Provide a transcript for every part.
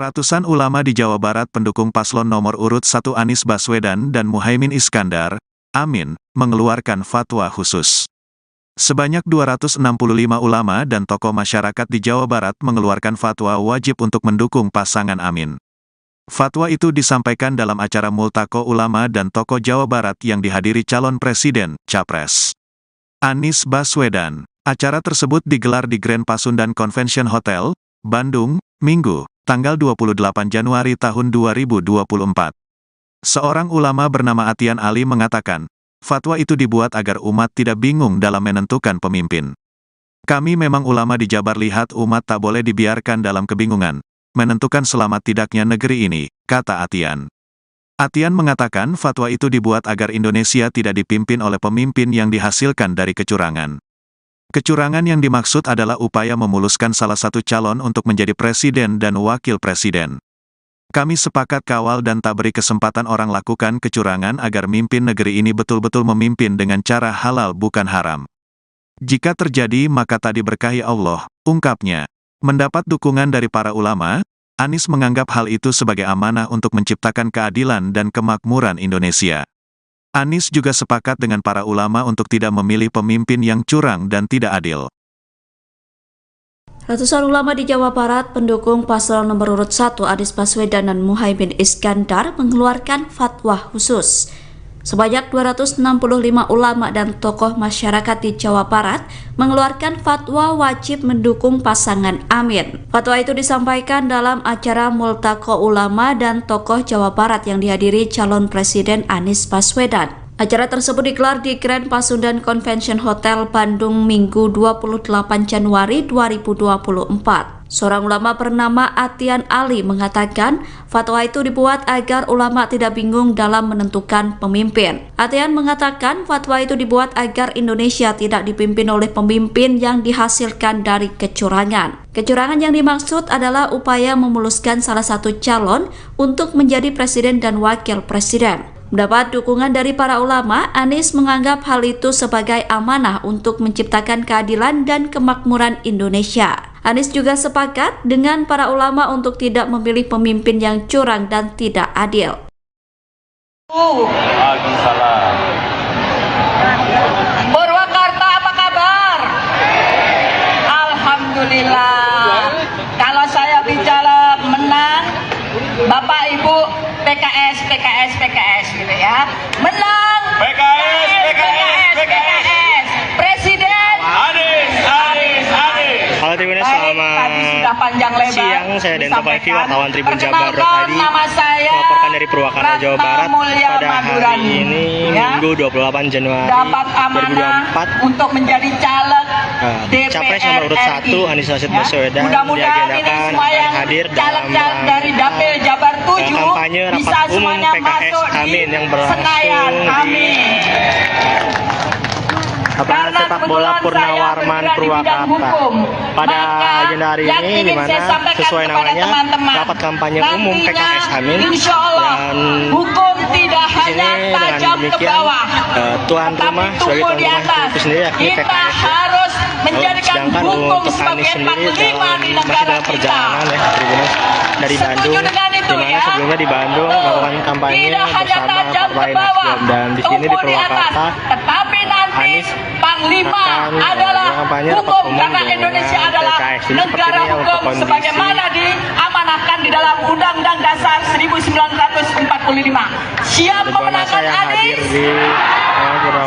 Ratusan ulama di Jawa Barat pendukung paslon nomor urut 1 Anies Baswedan dan Muhaimin Iskandar, Amin, mengeluarkan fatwa khusus. Sebanyak 265 ulama dan tokoh masyarakat di Jawa Barat mengeluarkan fatwa wajib untuk mendukung pasangan Amin. Fatwa itu disampaikan dalam acara Multaqo Ulama dan Tokoh Jawa Barat yang dihadiri calon presiden, Capres Anies Baswedan. Acara tersebut digelar di Grand Pasundan Convention Hotel, Bandung, Minggu, tanggal 28 Januari tahun 2024. Seorang ulama bernama Atian Ali mengatakan, fatwa itu dibuat agar umat tidak bingung dalam menentukan pemimpin. Kami memang ulama di Jabar, lihat umat tak boleh dibiarkan dalam kebingungan, menentukan selamat tidaknya negeri ini, kata Atian. Atian mengatakan fatwa itu dibuat agar Indonesia tidak dipimpin oleh pemimpin yang dihasilkan dari kecurangan. Kecurangan yang dimaksud adalah upaya memuluskan salah satu calon untuk menjadi presiden dan wakil presiden. Kami sepakat kawal dan tak beri kesempatan orang lakukan kecurangan agar mimpin negeri ini betul-betul memimpin dengan cara halal bukan haram. Jika terjadi maka tak diberkahi Allah, ungkapnya. Mendapat dukungan dari para ulama, Anies menganggap hal itu sebagai amanah untuk menciptakan keadilan dan kemakmuran Indonesia. Anies juga sepakat dengan para ulama untuk tidak memilih pemimpin yang curang dan tidak adil. Ratusan ulama di Jawa Barat pendukung paslon nomor urut 1 Anies Baswedan dan Muhaimin Iskandar mengeluarkan fatwa khusus. Sebanyak 265 ulama dan tokoh masyarakat di Jawa Barat mengeluarkan fatwa wajib mendukung pasangan Amin. Fatwa itu disampaikan dalam acara Multaqo Ulama dan Tokoh Jawa Barat yang dihadiri calon presiden Anies Baswedan. Acara tersebut digelar di Grand Pasundan Convention Hotel Bandung Minggu 28 Januari 2024. Seorang ulama bernama Atian Ali mengatakan fatwa itu dibuat agar ulama tidak bingung dalam menentukan pemimpin. Atian mengatakan fatwa itu dibuat agar Indonesia tidak dipimpin oleh pemimpin yang dihasilkan dari kecurangan. Kecurangan yang dimaksud adalah upaya memuluskan salah satu calon untuk menjadi presiden dan wakil presiden. Mendapat dukungan dari para ulama, Anies menganggap hal itu sebagai amanah untuk menciptakan keadilan dan kemakmuran Indonesia. Anies juga sepakat dengan para ulama untuk tidak memilih pemimpin yang curang dan tidak adil. Waalaikumsalam. Purwakarta apa kabar? Alhamdulillah. Kalau saya bicara menang, Bapak Ibu PKS gitu ya. Menang PKS. Presiden Anies. Halo Tribuners, selamat siang. Saya Dento Paivi, wartawan Tribun Jabar tadi melaporkan dari Purwakarta, Jawa Barat pada hari ini Minggu 28 Januari 2024 untuk menjadi caleg Capres nomor urut 1 Anies Baswedan diagendakan akan hadir dalam dari Dapil Jabar 7 kampanye rapat umum PKS Amin yang berlangsung di lapangan sepak bola Purnawarman Purwakarta. Pada agenda hari ini di mana sesuai namanya rapat kampanye umum PKS Amin, dan di sini dengan demikian tuan rumah sebagai tuan rumah itu sendiri yakni PKS. Sedangkan untuk Anies sendiri masih dalam perjalanan ya Tribuners dari Bandung, di mana sebelumnya di Bandung melakukan kampanye bersama Partai Nasdem, dan di sini di Purwakarta Anies Panglima adalah hukum, karena Indonesia adalah negara hukum sebagaimana diamanahkan di dalam Undang-Undang Dasar 1945. Siap memenangkan Anies?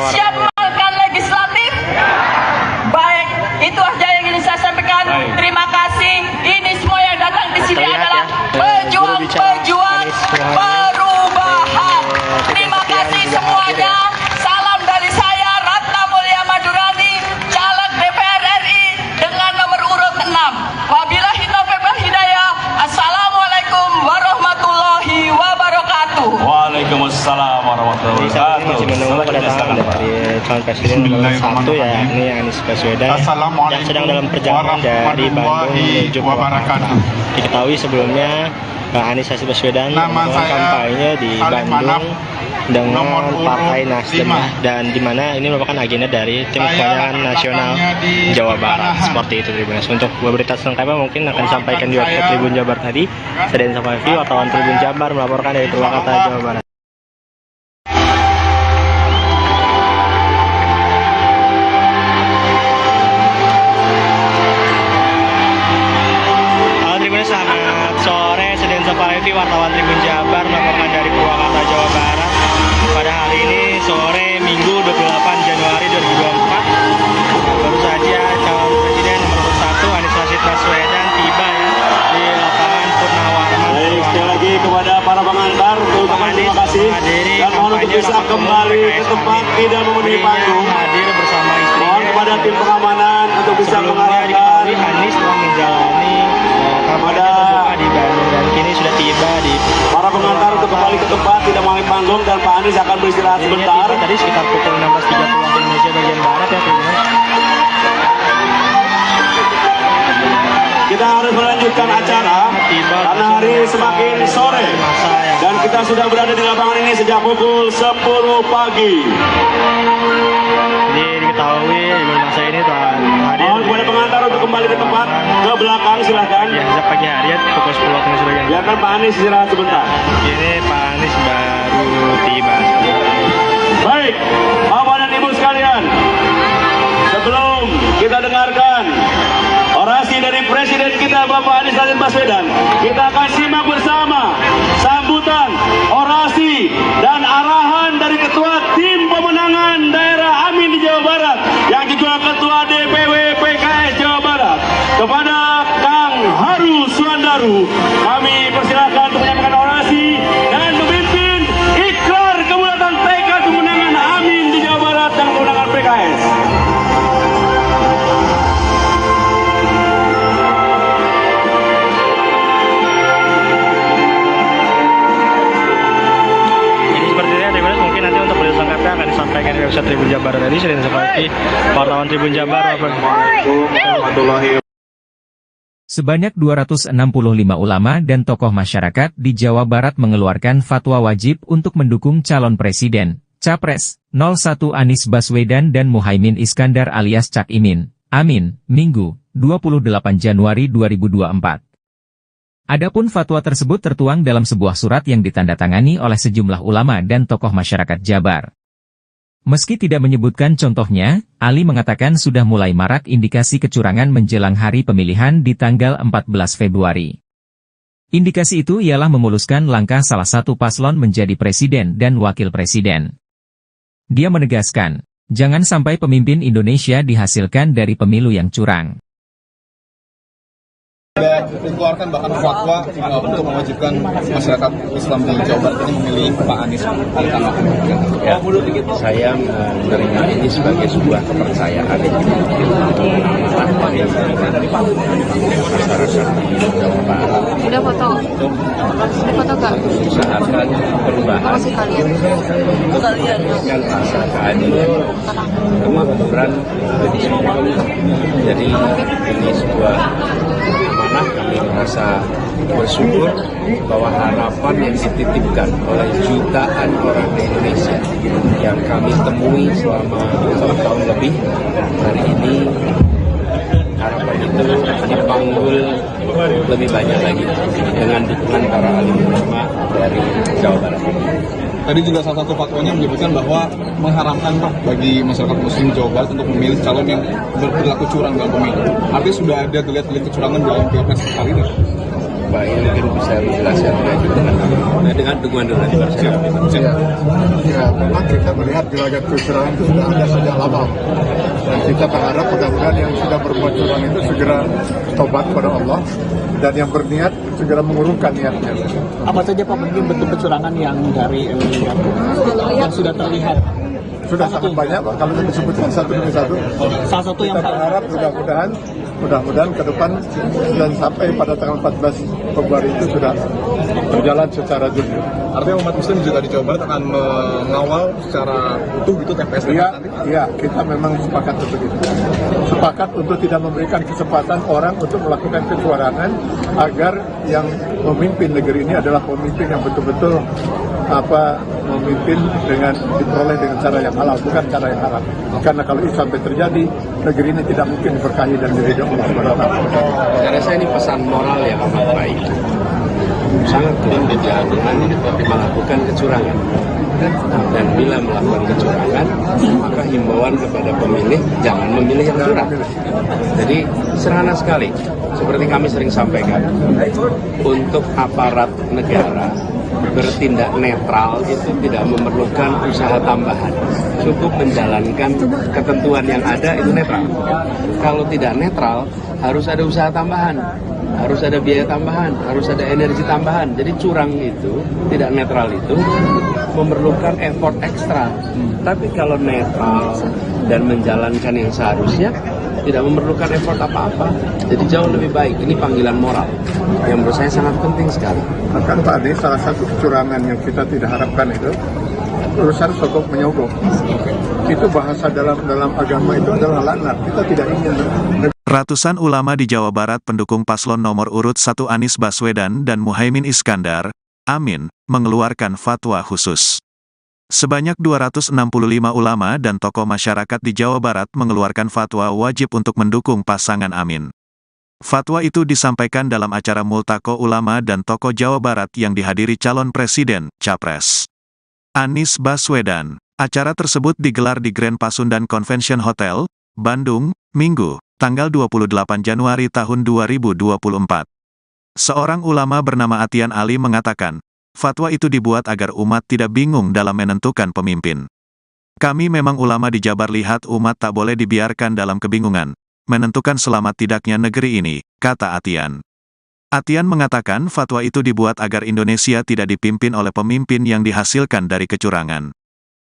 Siap memenangkan legislatif? Baik, itu aja yang ingin saya sampaikan. Terima kasih. Ini semua yang datang di sini adalah pejuang-pejuang perubahan. Terima kasih semuanya. Salam dari saya, Ratna Mulia Madurani, caleg DPR RI dengan nomor urut 6. Wabillahi taufiq wal hidayah. Assalamualaikum warahmatullahi wabarakatuh. Waalaikumsalam warahmatullahi wabarakatuh. masih menunggu kedatangan dari calon presiden nomor 1 yakni Anies Baswedan yang sedang dalam perjalanan dari Bandung menuju Purwakarta. Diketahui sebelumnya Anies Baswedan melakukan kampanye di Bandung dengan Partai Nasdem dan di mana ini merupakan agenda dari tim kepanjangan nasional Jawa Barat. Seperti itu Tribuners. Untuk berita selengkapnya mungkin akan disampaikan di website Tribun Jabar tadi. Saya Densa Fafi, wartawan Tribun Jabar melaporkan dari Purwakarta, Jawa Barat. Selamat sore, saya Densa Fafi, wartawan Tribun Jabar melaporkan dari Purwakarta, Jawa Barat. Pada hari ini sore Minggu 28 Januari 2024 baru saja calon presiden nomor 1 Anies Baswedan tiba ya di lapangan Purnawarman. Baik, sekali lagi kepada para pengantar terima kasih dan mohon untuk bisa kembali ke tempat tidak memenuhi panggung. Hadir bersama istrinya. Mohon kepada tim pengamanan untuk bisa mengarahkan. Anies telah menjalani kampanye di Bandung dan kini sudah tiba di para pengantar untuk kembali ke tempat tidak memenuhi panggung dan Pak Anies akan beristirahat sebentar. Tadi sekitar pukul 16.30 waktu Indonesia bagian barat ya Tribuners. Kita harus melanjutkan acara karena hari semakin sore dan kita sudah berada di lapangan ini sejak pukul 10 pagi. Jadi diketahui masa ini telah hadir. Mohon kepada pengantar untuk kembali ke tempat ke belakang silahkan. Ya, sejak pagi hari ya pukul 10 waktu Indonesia bagian barat. Biarkan Pak Anies istirahat sebentar. Ini Pak Anies baru tiba. Baik, Bapak dan Ibu sekalian, sebelum kita dengarkan orasi dari Presiden kita Bapak Anies Baswedan, kita akan simak bersama sambutan, orasi, dan arahan dari Ketua Tim Pemenangan Daerah Amin di Jawa Barat, yang juga Ketua DPW PKS Jawa Barat, kepada Kang Haru Suandaru. Kami persilakan untuk menyampaikan orasi dan memimpin ikrar kebulatan tekad pemenangan Amin di Jawa Barat dan pemenangan PKS. Akan disampaikan di website Tribun Jabar tadi. Saya seperti wartawan Tribun Jabar. Sebanyak 265 ulama dan tokoh masyarakat di Jawa Barat mengeluarkan fatwa wajib untuk mendukung calon presiden, Capres, 01 Anies Baswedan dan Muhaimin Iskandar alias Cak Imin, Amin, Minggu, 28 Januari 2024. Adapun fatwa tersebut tertuang dalam sebuah surat yang ditandatangani oleh sejumlah ulama dan tokoh masyarakat Jabar. Meski tidak menyebutkan contohnya, Ali mengatakan sudah mulai marak indikasi kecurangan menjelang hari pemilihan di tanggal 14 Februari. Indikasi itu ialah memuluskan langkah salah satu paslon menjadi presiden dan wakil presiden. Dia menegaskan, jangan sampai pemimpin Indonesia dihasilkan dari pemilu yang curang. Dikeluarkan bahkan fatwa untuk mewajibkan masyarakat Islam di Jawa Barat ini memilih Pak Anies. Ya, saya menerima ini sebagai sebuah kepercayaan masyarakat di Jawa Barat. Sudah foto? Sudah foto nggak? Usahakan perubahan dengan rasa keadilan, kemakmuran. Jadi ini sebuah kami merasa bersyukur bahwa harapan yang dititipkan oleh jutaan orang di Indonesia yang kami temui selama 1 tahun lebih, hari ini harapan itu dipanggul lebih banyak lagi dengan dukungan para alim ulama dari Jawa Barat. Tadi juga salah satu fatwanya menyebutkan bahwa mengharamkan bagi masyarakat muslim Jawa Barat untuk memilih calon yang berperilaku curang dalam pemilu. Artinya sudah ada terlihat kecurangan dalam pilpres kali ini. Pak, ini mungkin bisa dijelaskan dengan dukungan dari masyarakat. Ya, memang kita melihat gelagat kecurangan itu sudah ada sejak lama. Dan kita berharap mudah-mudahan yang sudah berbuat curang itu segera tobat kepada Allah dan yang berniat segera mengurungkan niatnya. Apa saja Pak bentuk kecurangan yang dari yang sudah terlihat? Sudah sangat banyak Pak, kalau kita sebutkan satu demi satu. Salah satu yang kita berharap mudah-mudahan ke depan dan sampai pada tanggal 14 Februari itu sudah berjalan secara jujur. Artinya umat Muslim juga di Jawa Barat akan mengawal secara utuh gitu TPS nanti? Iya, kita memang sepakat untuk itu. Sepakat untuk tidak memberikan kesempatan orang untuk melakukan kecurangan agar yang memimpin negeri ini adalah pemimpin yang betul-betul memimpin dengan diperoleh dengan cara yang halal, bukan cara yang haram. Karena kalau itu sampai terjadi, negeri ini tidak mungkin diberkahi dan diridhoi Allah Subhanahu wa taala. Saya rasa ini pesan moral yang amat baik. Sangat tidak dianjurkan melakukan kecurangan. Dan bila melakukan kecurangan, maka himbauan kepada pemilih jangan memilih yang curang. Jadi sederhana sekali, seperti kami sering sampaikan, untuk aparat negara bertindak netral itu tidak memerlukan usaha tambahan, cukup menjalankan ketentuan yang ada itu netral. Kalau tidak netral, harus ada usaha tambahan, harus ada biaya tambahan, harus ada energi tambahan. Jadi curang itu, tidak netral itu memerlukan effort ekstra. Tapi kalau netral dan menjalankan yang seharusnya, tidak memerlukan effort apa-apa. Jadi jauh lebih baik. Ini panggilan moral yang menurut saya sangat penting sekali. Bahkan Pak Ade, salah satu kecurangan yang kita tidak harapkan itu urusan sogok menyogok. Itu bahasa dalam agama itu adalah laknat. Kita tidak ingin. Ratusan ulama di Jawa Barat pendukung paslon nomor urut 1 Anies Baswedan dan Muhaimin Iskandar, Amin, mengeluarkan fatwa khusus. Sebanyak 265 ulama dan tokoh masyarakat di Jawa Barat mengeluarkan fatwa wajib untuk mendukung pasangan Amin. Fatwa itu disampaikan dalam acara Multaqo Ulama dan Tokoh Jawa Barat yang dihadiri calon presiden, Capres Anies Baswedan. Acara tersebut digelar di Grand Pasundan Convention Hotel, Bandung, Minggu, tanggal 28 Januari tahun 2024. Seorang ulama bernama Atian Ali mengatakan, fatwa itu dibuat agar umat tidak bingung dalam menentukan pemimpin. Kami memang ulama di Jabar, lihat umat tak boleh dibiarkan dalam kebingungan, menentukan selamat tidaknya negeri ini, kata Atian. Atian mengatakan fatwa itu dibuat agar Indonesia tidak dipimpin oleh pemimpin yang dihasilkan dari kecurangan.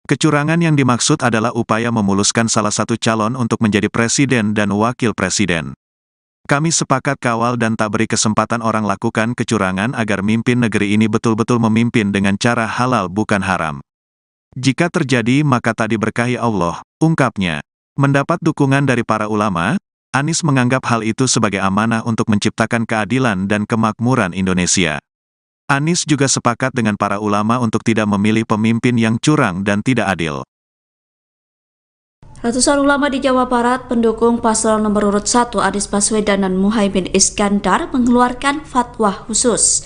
Kecurangan yang dimaksud adalah upaya memuluskan salah satu calon untuk menjadi presiden dan wakil presiden. Kami sepakat kawal dan tak beri kesempatan orang lakukan kecurangan agar mimpin negeri ini betul-betul memimpin dengan cara halal bukan haram. Jika terjadi maka tak diberkahi Allah, ungkapnya. Mendapat dukungan dari para ulama, Anies menganggap hal itu sebagai amanah untuk menciptakan keadilan dan kemakmuran Indonesia. Anies juga sepakat dengan para ulama untuk tidak memilih pemimpin yang curang dan tidak adil. Ratusan ulama di Jawa Barat pendukung paslon nomor urut 1 Anies Baswedan dan Muhaimin Iskandar mengeluarkan fatwa khusus.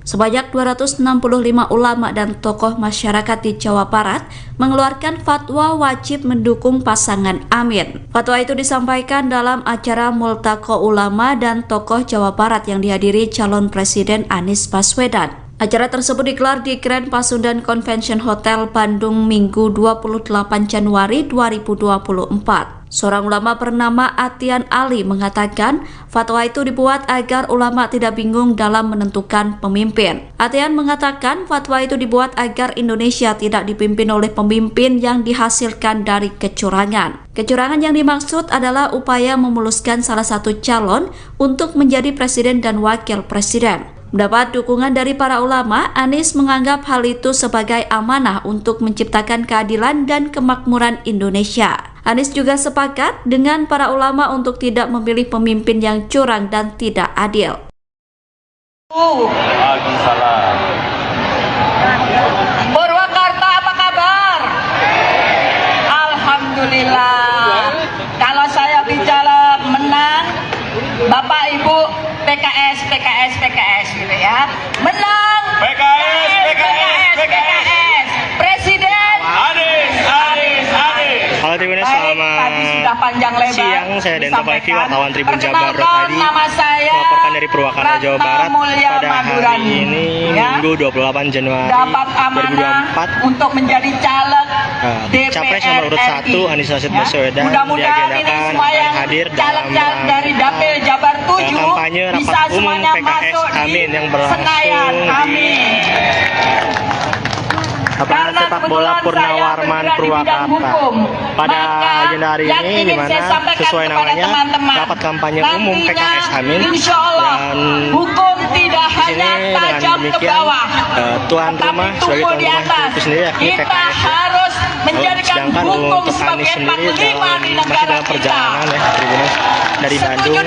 Sebanyak 265 ulama dan tokoh masyarakat di Jawa Barat mengeluarkan fatwa wajib mendukung pasangan Amin. Fatwa itu disampaikan dalam acara Multaqo Ulama dan Tokoh Jawa Barat yang dihadiri calon presiden Anies Baswedan. Acara tersebut digelar di Grand Pasundan Convention Hotel Bandung Minggu 28 Januari 2024. Seorang ulama bernama Atian Ali mengatakan fatwa itu dibuat agar ulama tidak bingung dalam menentukan pemimpin. Atian mengatakan fatwa itu dibuat agar Indonesia tidak dipimpin oleh pemimpin yang dihasilkan dari kecurangan. Kecurangan yang dimaksud adalah upaya memuluskan salah satu calon untuk menjadi presiden dan wakil presiden. Mendapat dukungan dari para ulama, Anies menganggap hal itu sebagai amanah untuk menciptakan keadilan dan kemakmuran Indonesia. Anies juga sepakat dengan para ulama untuk tidak memilih pemimpin yang curang dan tidak adil. Purwakarta apa kabar? Alhamdulillah. Kalau saya bicara menang, Bapak Ibu PKS gitu ya. Menang PKS. Presiden Anies. Halo Tribuners, tadi sudah panjang lebar siang, saya Dento Paivi, wartawan Tribun Jabar tadi nama saya melaporkan dari Purwakarta, Jawa Barat pada hari ini Minggu 28 Januari dapat amanah 2024 untuk menjadi caleg DPR Capres nomor urut 1 Anies Baswedan diagendakan akan hadir dalam dari Dapil Jabar 7 kampanye rapat umum PKS Amin yang berlangsung di lapangan sepak bola Purnawarman Purwakarta. Pada agenda hari ini di mana sesuai namanya rapat kampanye umum PKS Amin, dan hukum tidak hanya tajam demikian tuan rumah sebagai tuan rumah itu sendiri yakni kita PKS ya. harus menjadikan Sedangkan hukum untuk Anies sebagai sendiri panglima di masih negara dalam perjalanan ya Tribuners dari Bandung, di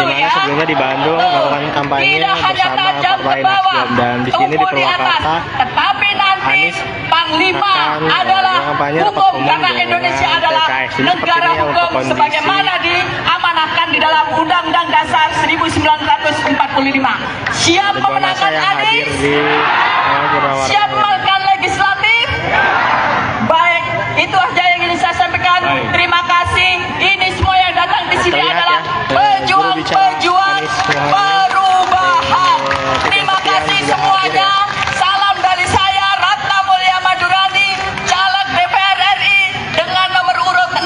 mana sebelumnya di Bandung melakukan kampanye bersama Partai Nasdem, dan di sini di Purwakarta tetapi nanti Anies panglima akan adalah kampanye rapat hukum umum karena dengan Indonesia adalah PKS. Jadi negara sepertinya untuk hukum kondisi sebagaimana diamanahkan di dalam Undang-Undang Dasar 1945. Siap beberapa masa memenangkan yang hadir Anies? di Purwakarta. Siap memenangkan legislatif? Baik, itu aja yang ingin saya sampaikan. Terima kasih. Ini semua yang datang di sini Terlihat adalah ya, pejuang-pejuang Anies Muhaimin, perubahan. Terima sekian kasih juga semuanya. hadir ya. Salam dari saya, Ratna Mulia Madurani, caleg DPR RI dengan nomor urut 6.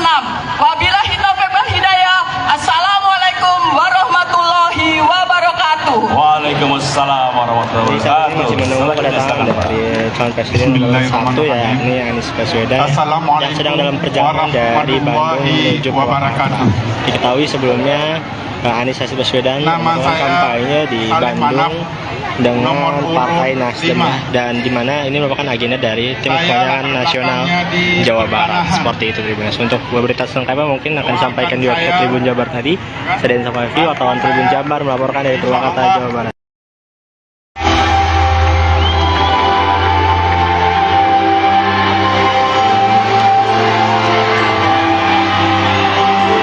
Wabillahi taufiq wal hidayah. Assalamualaikum warahmatullahi wabarakatuh. Waalaikumsalam warahmatullahi Jadi saat ini masih menunggu wabarakatuh. kedatangan dari calon presiden nomor 1 yakni Anies Baswedan yang sedang dalam perjalanan dari Bandung menuju Purwakarta. Diketahui sebelumnya Anies Baswedan melakukan kampanye di Bandung dengan Partai Nasdem dan di mana ini merupakan agenda dari tim kepanjangan nasional Jawa Barat. Seperti itu Tribuners. Untuk berita selengkapnya mungkin akan disampaikan di website Tribun Jabar tadi. Saya Densa Fafi, wartawan Tribun Jabar melaporkan dari Purwakarta, Jawa Barat.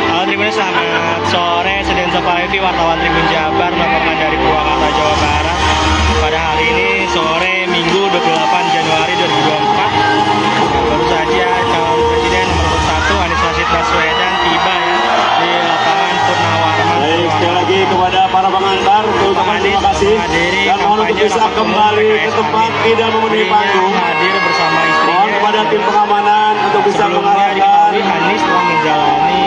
Halo Tribuners, selamat sore. Saya Densa Fafi, wartawan Tribun Jabar melaporkan dari Purwakarta, Jawa Barat. Pada hari ini sore Minggu 28 Januari 2024 baru saja calon presiden nomor 1 Anies Baswedan tiba ya di lapangan Purnawarman. Baik, sekali lagi kepada para pengantar ucapan terima kasih dan mohon untuk bisa kembali ke tempat tidak memenuhi panggung. Hadir bersama istrinya. Mohon kepada tim pengamanan untuk bisa Sebelumnya mengarahkan diketahui Anies telah menjalani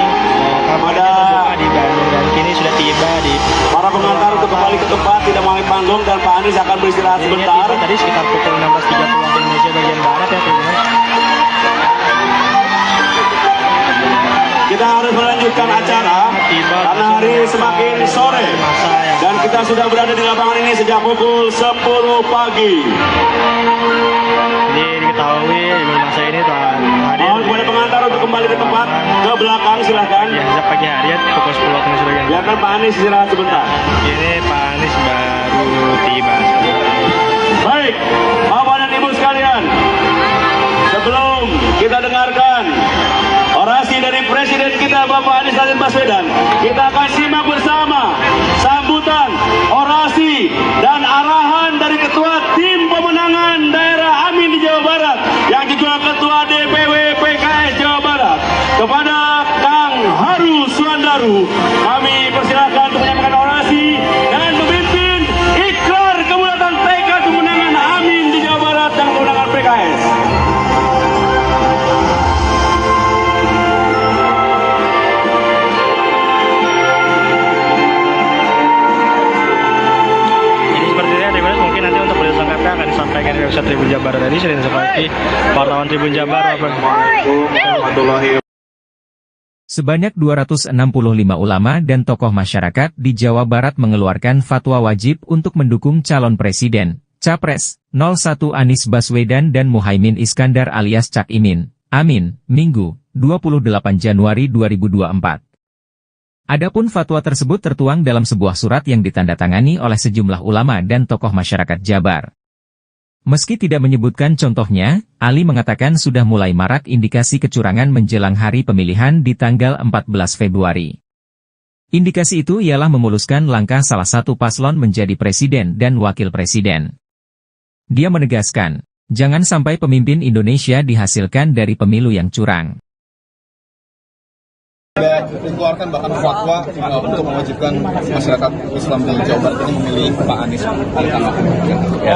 kampanye terbuka di Bandung dan kini sudah tiba di para pengantar untuk kembali ke tempat tidak memenuhi panggung dan Pak Anies akan beristirahat sebentar. Tadi sekitar pukul 16.30 waktu Indonesia bagian barat ya Tribuners. Kita harus melanjutkan acara karena hari semakin sore dan kita sudah berada di lapangan ini sejak pukul 10 pagi. Jadi diketahui di masa ini telah hadir. Mohon kepada pengantar untuk kembali ke tempat ke belakang silahkan. Ya, sejak pagi hari ya pukul 10 waktu Indonesia bagian barat. Biarkan Pak Anies istirahat sebentar. Ini Pak Anies baru tiba. Baik, Bapak dan Ibu sekalian, sebelum kita dengarkan orasi dari Presiden kita Bapak Anies Baswedan, kita akan simak bersama sambutan, orasi, dan arahan dari Ketua Tim Pemenangan Daerah Amin di Jawa Barat, yang juga Ketua DPW PKS Jawa Barat, kepada Kang Haru Suandaru. Kami persilakan untuk menyampaikan orasi dan memimpin ikrar kebulatan tekad pemenangan Amin di Jawa Barat dan kemenangan PKS. Mungkin nanti untuk berita selengkapnya akan disampaikan di website Tribun Jabar tadi. Saya seperti wartawan Tribun Jabar. Sebanyak 265 ulama dan tokoh masyarakat di Jawa Barat mengeluarkan fatwa wajib untuk mendukung calon presiden, Capres, 01 Anies Baswedan dan Muhaimin Iskandar alias Cak Imin, Amin, Minggu, 28 Januari 2024. Adapun fatwa tersebut tertuang dalam sebuah surat yang ditandatangani oleh sejumlah ulama dan tokoh masyarakat Jabar. Meski tidak menyebutkan contohnya, Ali mengatakan sudah mulai marak indikasi kecurangan menjelang hari pemilihan di tanggal 14 Februari. Indikasi itu ialah memuluskan langkah salah satu paslon menjadi presiden dan wakil presiden. Dia menegaskan, jangan sampai pemimpin Indonesia dihasilkan dari pemilu yang curang. Dikeluarkan bahkan fatwa untuk mewajibkan masyarakat Islam di Jawa Barat ini memilih Pak Anies. Ya,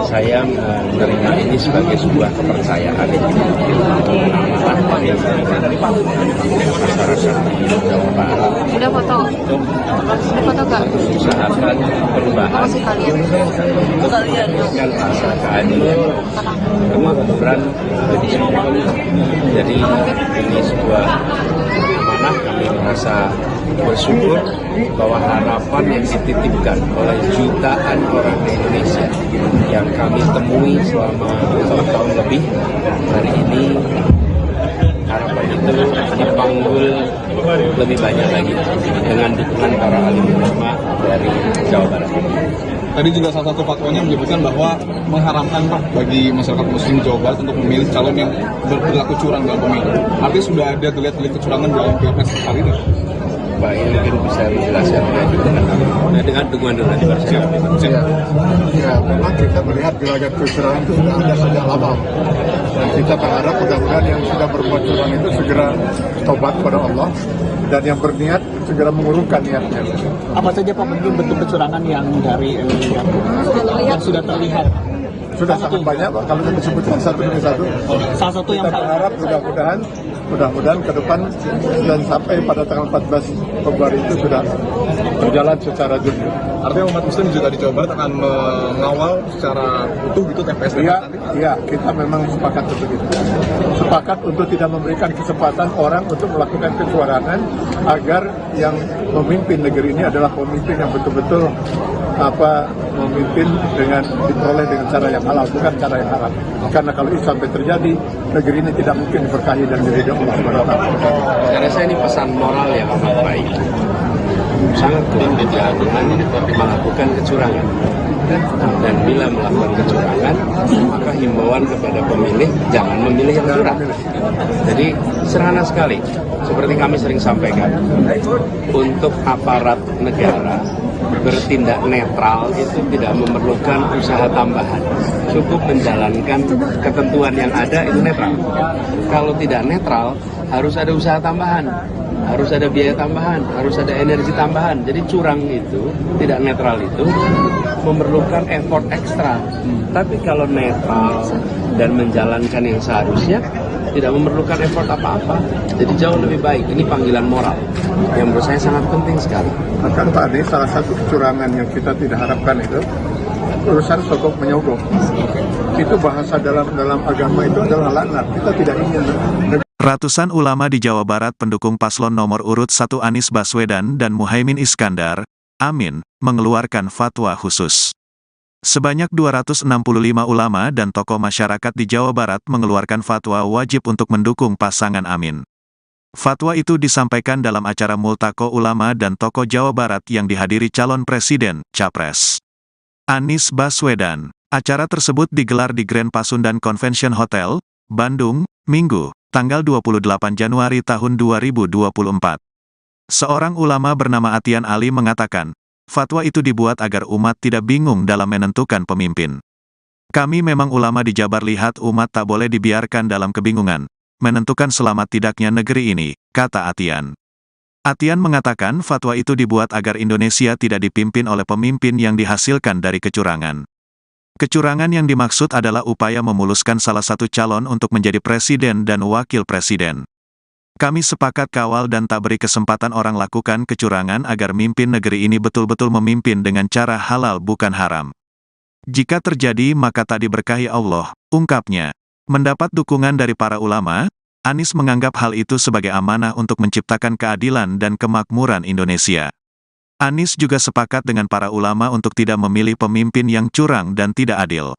saya menerima ini sebagai sebuah kepercayaan masyarakat di Jawa Barat. Udah foto? Udah foto gak? Usahakan perubahan dengan rasa keadilan, kemakmuran. Jadi ini sebuah kami merasa bersyukur bahwa harapan yang dititipkan oleh jutaan orang di Indonesia lalui selama 4 tahun lebih. Hari ini harapan itu dipanggul lebih banyak lagi dengan dukungan para alim ulama dari Jawa Barat. Tadi juga salah satu fatwanya menyebutkan bahwa mengharamkan Pak bagi masyarakat muslim Jawa Barat untuk memilih calon yang berperilaku curang dalam pemilu. Artinya sudah ada delik-delik kecurangan dalam pilpres kali ini. Pak, ini mungkin bisa dijelaskan dengan dukungan dulu nanti Ya, memang kita melihat gelagat kecurangan itu sudah ada sejak lama. Dan kita berharap mudah-mudahan yang sudah berbuat curang itu segera tobat kepada Allah dan yang berniat segera mengurungkan niatnya. Apa saja Pak bentuk kecurangan yang dari yang sudah terlihat? Sudah sangat banyak Pak, kalau kita sebutkan satu demi satu. Salah satu yang kita berharap mudah-mudahan ke depan dan sampai pada tanggal 14 Februari itu sudah berjalan secara jujur. Artinya umat muslim juga di Jawa Barat akan mengawal secara utuh gitu TPS nanti? Iya, kita memang sepakat untuk itu. Sepakat untuk tidak memberikan kesempatan orang untuk melakukan kecurangan agar yang memimpin negeri ini adalah pemimpin yang betul-betul memimpin dengan diperoleh dengan cara yang halal, bukan cara yang haram. Karena kalau itu sampai terjadi, negeri ini tidak mungkin diberkahi dan diridhoi Allah SWT. Saya rasa ini pesan moral yang amat baik. Sangat kurang jangan melakukan kecurangan. Dan bila melakukan kecurangan, maka himbauan kepada pemilih jangan memilih yang curang. Jadi sederhana sekali, seperti kami sering sampaikan, untuk aparat negara bertindak netral itu tidak memerlukan usaha tambahan, cukup menjalankan ketentuan yang ada itu netral. Kalau tidak netral harus ada usaha tambahan, harus ada biaya tambahan, harus ada energi tambahan. Jadi curang itu, tidak netral itu memerlukan effort ekstra. Tapi kalau netral dan menjalankan yang seharusnya, tidak memerlukan effort apa-apa. Jadi jauh lebih baik. Ini panggilan moral yang menurut saya sangat penting sekali. Bahkan Pak Anies, salah satu kecurangan yang kita tidak harapkan itu urusan sogok menyogok. Itu bahasa dalam agama itu adalah laknat. Kita tidak ingin. Ratusan ulama di Jawa Barat pendukung paslon nomor urut 1 Anies Baswedan dan Muhaimin Iskandar, Amin, mengeluarkan fatwa khusus. Sebanyak 265 ulama dan tokoh masyarakat di Jawa Barat mengeluarkan fatwa wajib untuk mendukung pasangan Amin. Fatwa itu disampaikan dalam acara Multaqo Ulama dan Tokoh Jawa Barat yang dihadiri calon presiden, Capres Anies Baswedan. Acara tersebut digelar di Grand Pasundan Convention Hotel, Bandung, Minggu, tanggal 28 Januari tahun 2024. Seorang ulama bernama Atian Ali mengatakan, fatwa itu dibuat agar umat tidak bingung dalam menentukan pemimpin. Kami memang ulama di Jabar lihat umat tak boleh dibiarkan dalam kebingungan, menentukan selamat tidaknya negeri ini, kata Atian. Atian mengatakan fatwa itu dibuat agar Indonesia tidak dipimpin oleh pemimpin yang dihasilkan dari kecurangan. Kecurangan yang dimaksud adalah upaya memuluskan salah satu calon untuk menjadi presiden dan wakil presiden. Kami sepakat kawal dan tak beri kesempatan orang lakukan kecurangan agar mimpin negeri ini betul-betul memimpin dengan cara halal bukan haram. Jika terjadi maka tak diberkahi Allah, ungkapnya. Mendapat dukungan dari para ulama, Anies menganggap hal itu sebagai amanah untuk menciptakan keadilan dan kemakmuran Indonesia. Anies juga sepakat dengan para ulama untuk tidak memilih pemimpin yang curang dan tidak adil.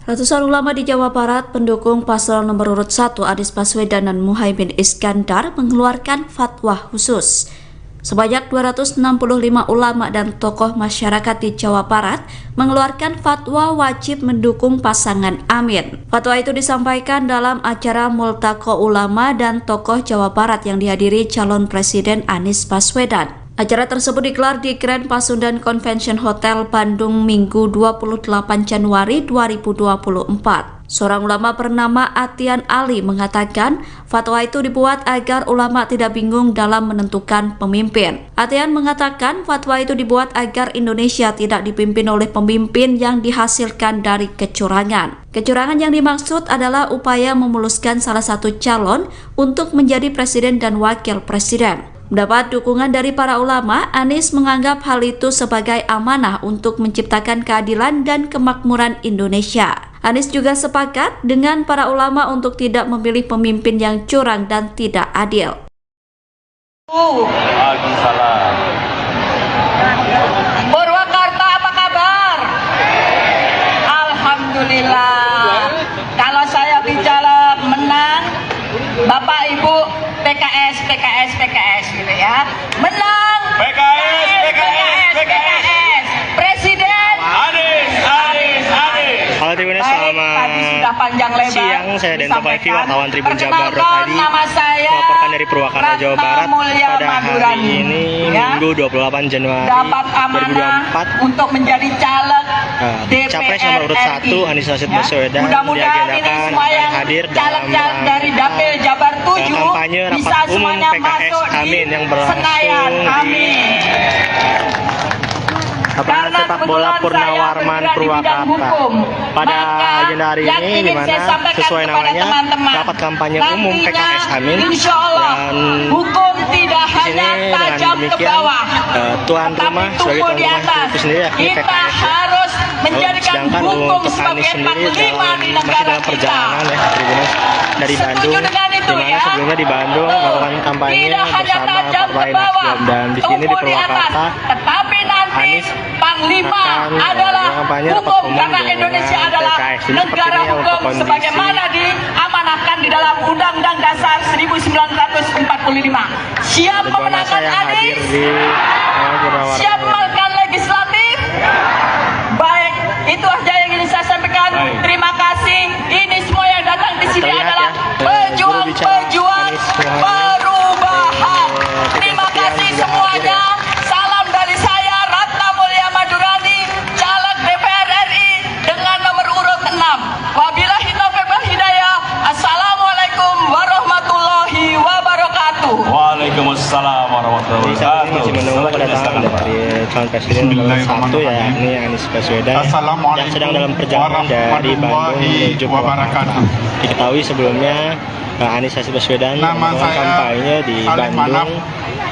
Ratusan ulama di Jawa Barat pendukung paslon nomor urut 1 Anies Baswedan dan Muhaimin Iskandar mengeluarkan fatwa khusus. Sebanyak 265 ulama dan tokoh masyarakat di Jawa Barat mengeluarkan fatwa wajib mendukung pasangan Amin. Fatwa itu disampaikan dalam acara Multaqo Ulama dan Tokoh Jawa Barat yang dihadiri calon presiden Anies Baswedan. Acara tersebut digelar di Grand Pasundan Convention Hotel Bandung Minggu 28 Januari 2024. Seorang ulama bernama Atian Ali mengatakan fatwa itu dibuat agar ulama tidak bingung dalam menentukan pemimpin. Atian mengatakan fatwa itu dibuat agar Indonesia tidak dipimpin oleh pemimpin yang dihasilkan dari kecurangan. Kecurangan yang dimaksud adalah upaya memuluskan salah satu calon untuk menjadi presiden dan wakil presiden. Mendapat dukungan dari para ulama, Anies menganggap hal itu sebagai amanah untuk menciptakan keadilan dan kemakmuran Indonesia. Anies juga sepakat dengan para ulama untuk tidak memilih pemimpin yang curang dan tidak adil. Waalaikumsalam. Purwakarta apa kabar? Alhamdulillah. Kalau saya bicara menang, Bapak Ibu PKS gitu ya. Menang PKS. Presiden Anies. Halo Tribuners, tadi sudah panjang lebar siang, saya Dento Paivi, wartawan Tribun Jabar tadi nama saya melaporkan dari Purwakarta, Jawa Barat pada hari ini Minggu 28 Januari dapat amanah 2024 untuk menjadi caleg DPR Capres nomor urut 1 Anies Rashid Baswedan mudah-mudahan ini diagendakan semua yang hadir dalam caleg-caleg dari Dapil Jabar 7 kampanye bisa rapat umum semuanya PKS masuk Amin di yang berlangsung Senayan. Amin. lapangan sepak bola Purnawarman Purwakarta. Pada agenda hari ini di mana sesuai namanya rapat kampanye umum PKS Amin, dan hukum tidak di sini hanya dengan tajam ke demikian bawah, tuan rumah sebagai tuan rumah itu sendiri yakni kita PKS. harus menjadikan Sedangkan hukum untuk sebagai Anies sendiri panglima di masih negara dalam perjalanan kita. ya Tribuners dari Bandung, di mana sebelumnya di Bandung melakukan kampanye bersama partai Nasdem, dan di sini di Purwakarta tetapi nanti Anies panglima akan adalah kampanye rapat hukum, umum karena dengan Indonesia adalah PKS. Jadi negara sepertinya untuk hukum kondisi sebagaimana diamanahkan di dalam Undang-Undang Dasar 1945. Siap ribuan masa memenangkan yang hadir Anies? di Purwakarta. Siap memenangkan legislatif? Baik, itu aja yang ingin saya sampaikan. Terima kasih. Ini semua yang datang di sini Terlihat adalah ya, pejuang-pejuang perubahan. Terima kasih semuanya. Salam dari saya, Ratna Mulia Madurani, caleg DPR RI dengan nomor urut 6. Wabillahi taufiq wal hidayah. Assalamualaikum warahmatullahi wabarakatuh. Waalaikumsalam warahmatullahi Jadi saat ini masih wabarakatuh. menunggu kedatangan dari calon presiden nomor 1 ya, yakni Anies Baswedan yang sedang dalam perjalanan dari Bandung menuju Purwakarta. Diketahui sebelumnya Anies Rashid Baswedan melakukan kampanye di Bandung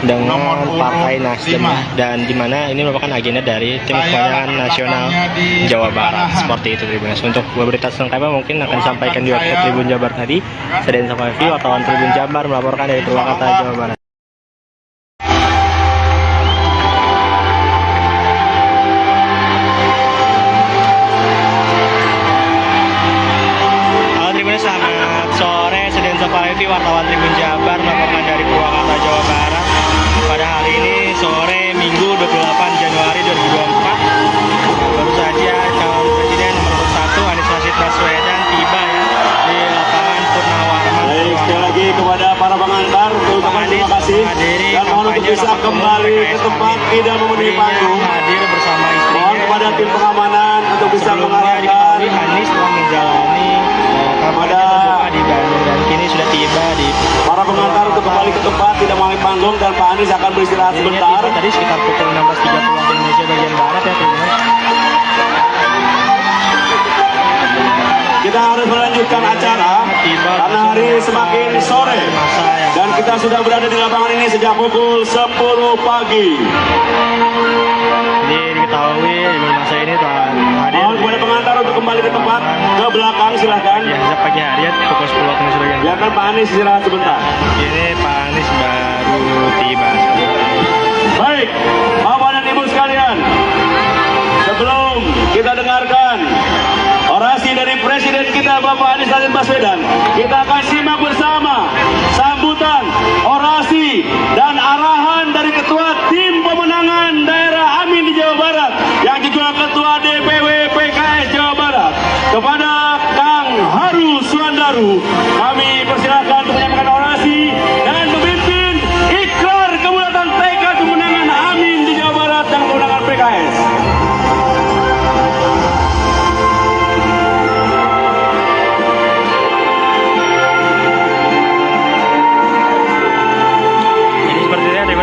dengan Partai Nasdem, dan di mana ini merupakan agenda dari tim pemenangan nasional Jawa Barat. Seperti itu Tribuners. Untuk berita selengkapnya mungkin akan disampaikan di website Tribun Jabar tadi. Saya Dento Paivi, wartawan Tribun Jabar melaporkan dari Purwakarta, Jawa Barat. Selamat sore, saya Dento Paivi, wartawan Tribun Jabar melaporkan dari Purwakarta, Jawa Barat. Pada hari ini sore Minggu 28 Januari 2024, baru saja calon presiden nomor 1 Anies Rashid Baswedan tiba ya di lapangan Purnawarman. Baik, sekali lagi kepada para pengantar, terima kasih dan mohon untuk bisa kembali ke tempat tidak memenuhi panggung. Hadir bersama istrinya. Mohon kepada tim pengamanan untuk bisa mengarahkan Anies telah menjalani kampanye terbuka di Bandung dan kini sudah tiba di para pengantar untuk kembali ke tempat tidak memenuhi panggung, dan Pak Anies akan beristirahat sebentar. Tadi sekitar pukul 16.30 waktu Indonesia bagian barat ya Tribuners. Kita harus melanjutkan acara karena hari semakin sore dan kita sudah berada di lapangan ini sejak pukul 10 pagi. Jadi diketahui di masa ini telah hadir. Mohon kepada pengantar untuk kembali ke tempat, ke belakang silahkan. Ya, sejak pagi hari ya pukul 10 waktu Indonesia bagian barat. Biarkan Pak Anies istirahat sebentar. Ini Pak Anies baru tiba. Baik, Bapak dan Ibu sekalian, sebelum kita dengarkan orasi dari Presiden kita Bapak Anies Rashid Baswedan, kita akan simak bersama sambutan, orasi, dan arahan dari Ketua Tim Pemenangan Daerah Amin di Jawa Barat, yang juga Ketua DPW PKS Jawa Barat, kepada Kang Haru Suandaru. Kami persilakan untuk menyampaikan orasi dan memimpin ikrar kebulatan tekad pemenangan Amin di Jawa Barat dan kemenangan PKS.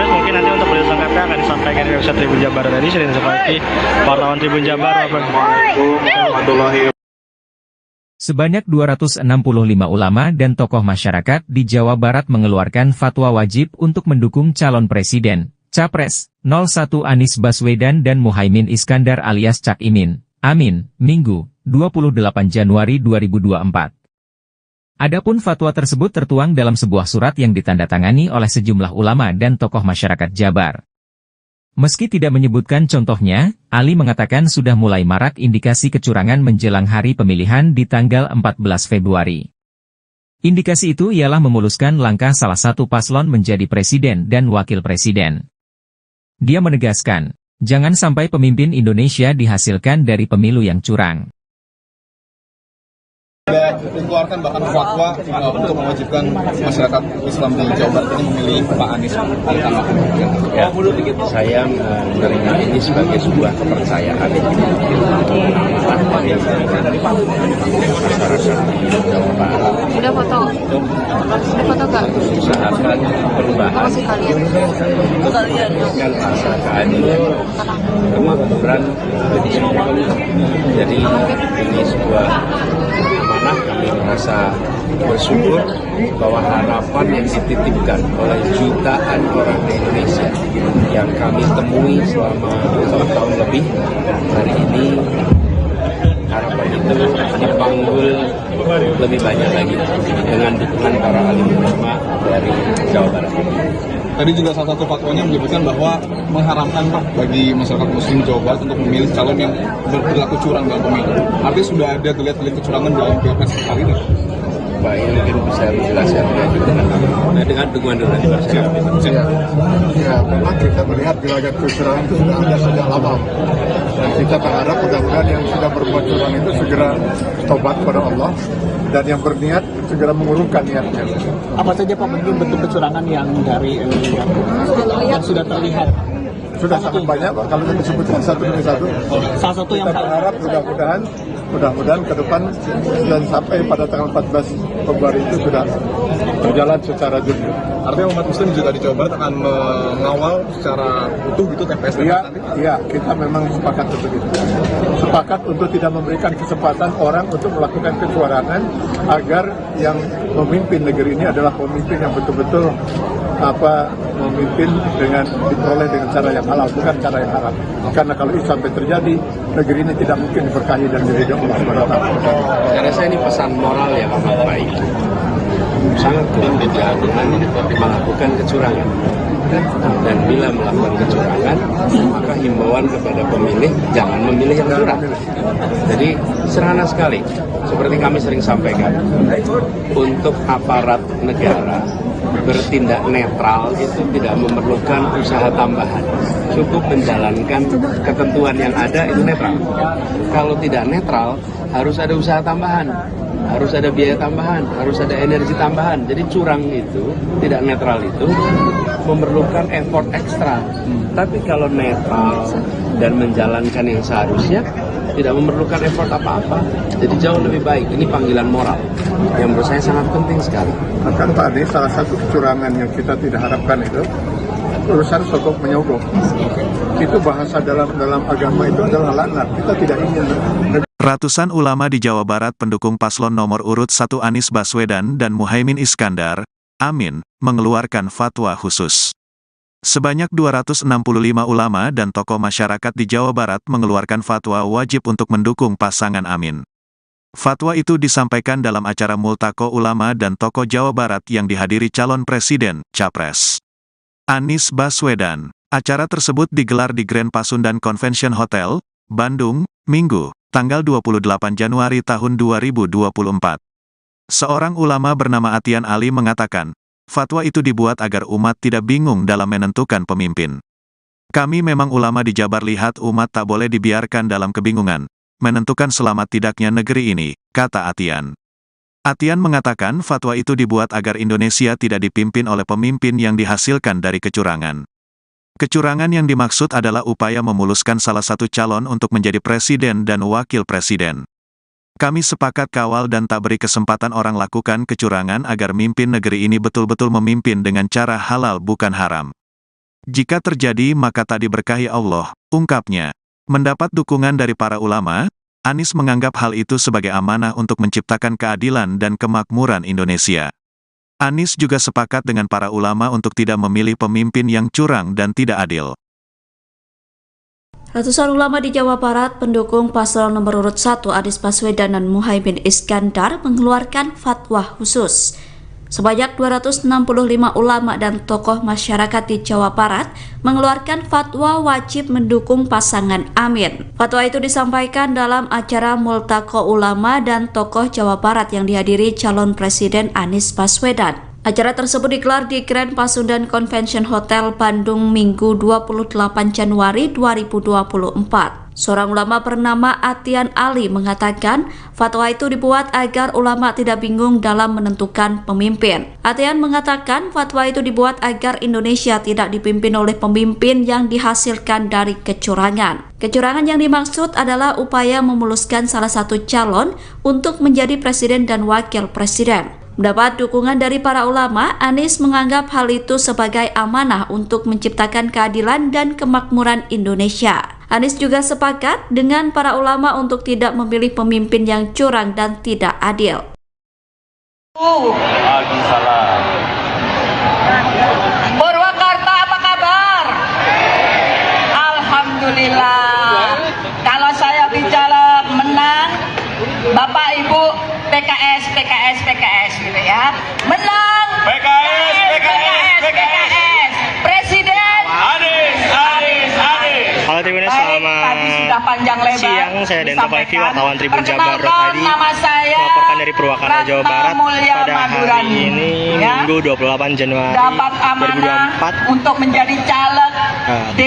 Mungkin nanti untuk berita selengkapnya akan disampaikan di website Tribun Jabar tadi. Saya Dento Paivi, wartawan Tribun Jabar. Sebanyak 265 ulama dan tokoh masyarakat di Jawa Barat mengeluarkan fatwa wajib untuk mendukung calon presiden, Capres 01 Anies Baswedan dan Muhaimin Iskandar alias Cak Imin, Amin, Minggu, 28 Januari 2024. Adapun fatwa tersebut tertuang dalam sebuah surat yang ditandatangani oleh sejumlah ulama dan tokoh masyarakat Jabar. Meski tidak menyebutkan contohnya, Ali mengatakan sudah mulai marak indikasi kecurangan menjelang hari pemilihan di tanggal 14 Februari. Indikasi itu ialah memuluskan langkah salah satu paslon menjadi presiden dan wakil presiden. Dia menegaskan, jangan sampai pemimpin Indonesia dihasilkan dari pemilu yang curang. Sudah dikeluarkan bahkan fatwa untuk mewajibkan masyarakat Islam di Jawa Barat ini memilih Pak Anies. Ya, saya menerima ini sebagai sebuah kepercayaan masyarakat di Jawa Barat. Udah foto? Udah foto gak? Usahakan perubahan untuk memberikan rasa keadilan kemakmuran bagi semua. Jadi ini sebuah amanah, kami merasa bersyukur bahwa harapan yang dititipkan oleh jutaan orang di Indonesia yang kami temui selama 2 tahun lebih, hari ini harapan itu dipanggul lebih banyak lagi dengan dukungan para alim ulama dari Jawa Barat. Tadi juga salah satu fatwanya menyebutkan bahwa mengharamkan Pak bagi masyarakat Muslim Jawa Barat untuk memilih calon yang berperilaku curang dalam pemilu. Artinya sudah ada delik-delik kecurangan dalam pilpres kali ini. Pak, ini mungkin bisa dijelaskan dengan dukungan dulu nanti Pak. Ya, memang kita melihat gelagat kecurangan itu sudah ada sejak lama. Dan kita berharap mudah-mudahan yang sudah berbuat curang itu segera tobat kepada Allah dan yang berniat segera mengurungkan niatnya. Apa saja Pak bentuk kecurangan yang dari yang sudah terlihat? Sudah sangat banyak Pak, kalau kita disebutkan satu demi satu. Salah satu yang kita berharap mudah-mudahan ke depan dan sampai pada tanggal 14 Februari itu sudah berjalan secara jujur. Artinya umat Muslim juga di Jawa Barat akan mengawal secara utuh gitu TPS nanti? Iya, kita memang sepakat untuk itu. Sepakat untuk tidak memberikan kesempatan orang untuk melakukan kecurangan agar yang memimpin negeri ini adalah pemimpin yang betul-betul memimpin dengan diperoleh dengan cara yang halal, bukan cara yang haram. Karena kalau itu sampai terjadi, negeri ini tidak mungkin diberkahi dan diridhoi Allah Subhanahu wa taala. Saya rasa ini pesan moral yang amat baik. Sangat berbeda dengan melakukan kecurangan. Dan bila melakukan kecurangan, maka himbauan kepada pemilih jangan memilih yang curang. Jadi sederhana sekali, seperti kami sering sampaikan, untuk aparat negara bertindak netral itu tidak memerlukan usaha tambahan, cukup menjalankan ketentuan yang ada itu netral. Kalau tidak netral, harus ada usaha tambahan, harus ada biaya tambahan, harus ada energi tambahan. Jadi curang itu, tidak netral itu memerlukan effort ekstra. Tapi kalau netral dan menjalankan yang seharusnya, tidak memerlukan effort apa-apa. Jadi jauh lebih baik. Ini panggilan moral yang menurut saya sangat penting sekali. Bahkan tadi salah satu kecurangan yang kita tidak harapkan itu urusan sogok menyogok. Itu bahasa dalam agama itu adalah laknat. Kita tidak ingin. Ratusan ulama di Jawa Barat pendukung paslon nomor urut 1 Anies Baswedan dan Muhaimin Iskandar, Amin, mengeluarkan fatwa khusus. Sebanyak 265 ulama dan tokoh masyarakat di Jawa Barat mengeluarkan fatwa wajib untuk mendukung pasangan Amin. Fatwa itu disampaikan dalam acara Multaqo Ulama dan Tokoh Jawa Barat yang dihadiri calon presiden, Capres Anies Baswedan. Acara tersebut digelar di Grand Pasundan Convention Hotel, Bandung, Minggu, tanggal 28 Januari tahun 2024. Seorang ulama bernama Atian Ali mengatakan, fatwa itu dibuat agar umat tidak bingung dalam menentukan pemimpin. Kami memang ulama di Jabar lihat umat tak boleh dibiarkan dalam kebingungan, menentukan selamat tidaknya negeri ini, kata Atian. Atian mengatakan fatwa itu dibuat agar Indonesia tidak dipimpin oleh pemimpin yang dihasilkan dari kecurangan. Kecurangan yang dimaksud adalah upaya memuluskan salah satu calon untuk menjadi presiden dan wakil presiden. Kami sepakat kawal dan tak beri kesempatan orang lakukan kecurangan agar mimpin negeri ini betul-betul memimpin dengan cara halal bukan haram. Jika terjadi maka tak diberkahi Allah, ungkapnya. Mendapat dukungan dari para ulama, Anies menganggap hal itu sebagai amanah untuk menciptakan keadilan dan kemakmuran Indonesia. Anies juga sepakat dengan para ulama untuk tidak memilih pemimpin yang curang dan tidak adil. Ratusan ulama di Jawa Barat pendukung paslon nomor urut 1 Anies Baswedan dan Muhaimin Iskandar mengeluarkan fatwa khusus. Sebanyak 265 ulama dan tokoh masyarakat di Jawa Barat mengeluarkan fatwa wajib mendukung pasangan Amin. Fatwa itu disampaikan dalam acara Multaqo Ulama dan Tokoh Jawa Barat yang dihadiri calon Presiden Anies Baswedan. Acara tersebut digelar di Grand Pasundan Convention Hotel Bandung Minggu 28 Januari 2024. Seorang ulama bernama Atian Ali mengatakan fatwa itu dibuat agar ulama tidak bingung dalam menentukan pemimpin. Atian mengatakan fatwa itu dibuat agar Indonesia tidak dipimpin oleh pemimpin yang dihasilkan dari kecurangan. Kecurangan yang dimaksud adalah upaya memuluskan salah satu calon untuk menjadi presiden dan wakil presiden. Mendapat dukungan dari para ulama, Anies menganggap hal itu sebagai amanah untuk menciptakan keadilan dan kemakmuran Indonesia. Anies juga sepakat dengan para ulama untuk tidak memilih pemimpin yang curang dan tidak adil. Waalaikumsalam. Purwakarta apa kabar? Alhamdulillah. Kalau saya bicara menang, Bapak Ibu PKS gitu ya. Menang PKS. Presiden Anies. Halo Tribuners, tadi sudah panjang lebar siang, saya Denta Faifi, wartawan Tribun Jabar tadi nama saya melaporkan dari Purwakarta, Jawa Barat pada hari ini Minggu 28 Januari dapat amanah 2024 untuk menjadi caleg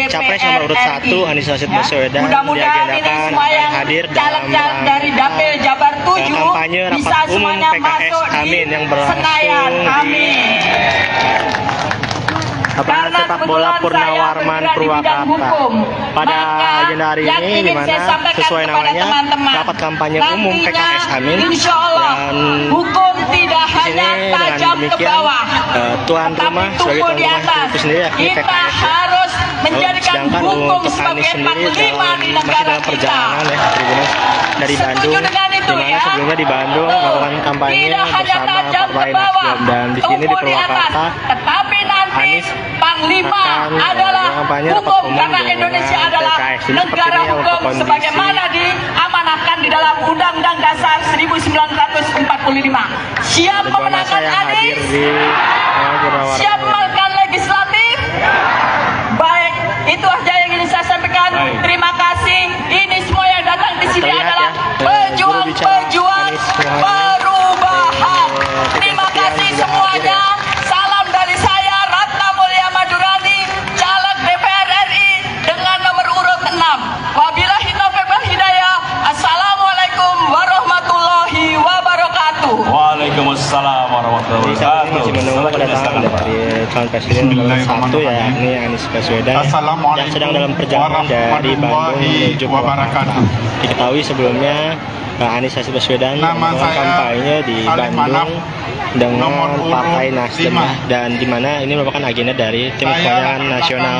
Capres nomor urut 1 Anies Baswedan diagendakan akan hadir dalam dari Dapil Jabar 7 kampanye rapat umum PKS Amin yang berlangsung di lapangan sepak bola Purnawarman Purwakarta. Pada agenda hari ini, di mana sesuai namanya rapat kampanye umum PKS Amin, dan di sini dengan demikian tuan rumah sebagai tuan rumah itu sendiri yakni PKS. Sedangkan untuk Anies sendiri masih dalam perjalanan ya, Tribuners, dari Bandung, di mana sebelumnya di Bandung melakukan kampanye bersama Partai Nasdem, dan di sini di Purwakarta Anies Panglima adalah hukum karena Indonesia adalah negara hukum sebagaimana diamanahkan di dalam Undang-Undang Dasar 1945. Siap memenangkan Anies? Siap memenangkan legislatif? Baik, itu aja yang ingin saya sampaikan. Terima kasih. Ini semua yang datang di sini adalah pejuang-pejuang perubahan. Terima kasih semuanya. Salam dari saya, Ratna Mulia Madurani, caleg DPR RI dengan nomor urut 6. Wabillahi taufiq wal hidayah. Assalamualaikum warahmatullahi wabarakatuh. Waalaikumsalam warahmatullahi wabarakatuh. Masih menunggu kedatangan dari calon presiden nomor 1 yakni Anies Baswedan yang sedang dalam perjalanan dari Bandung menuju Purwakarta. Diketahui sebelumnya Anies Baswedan melakukan kampanye di Bandung dengan Partai Nasdem, dan di mana ini merupakan agenda dari tim kampanye nasional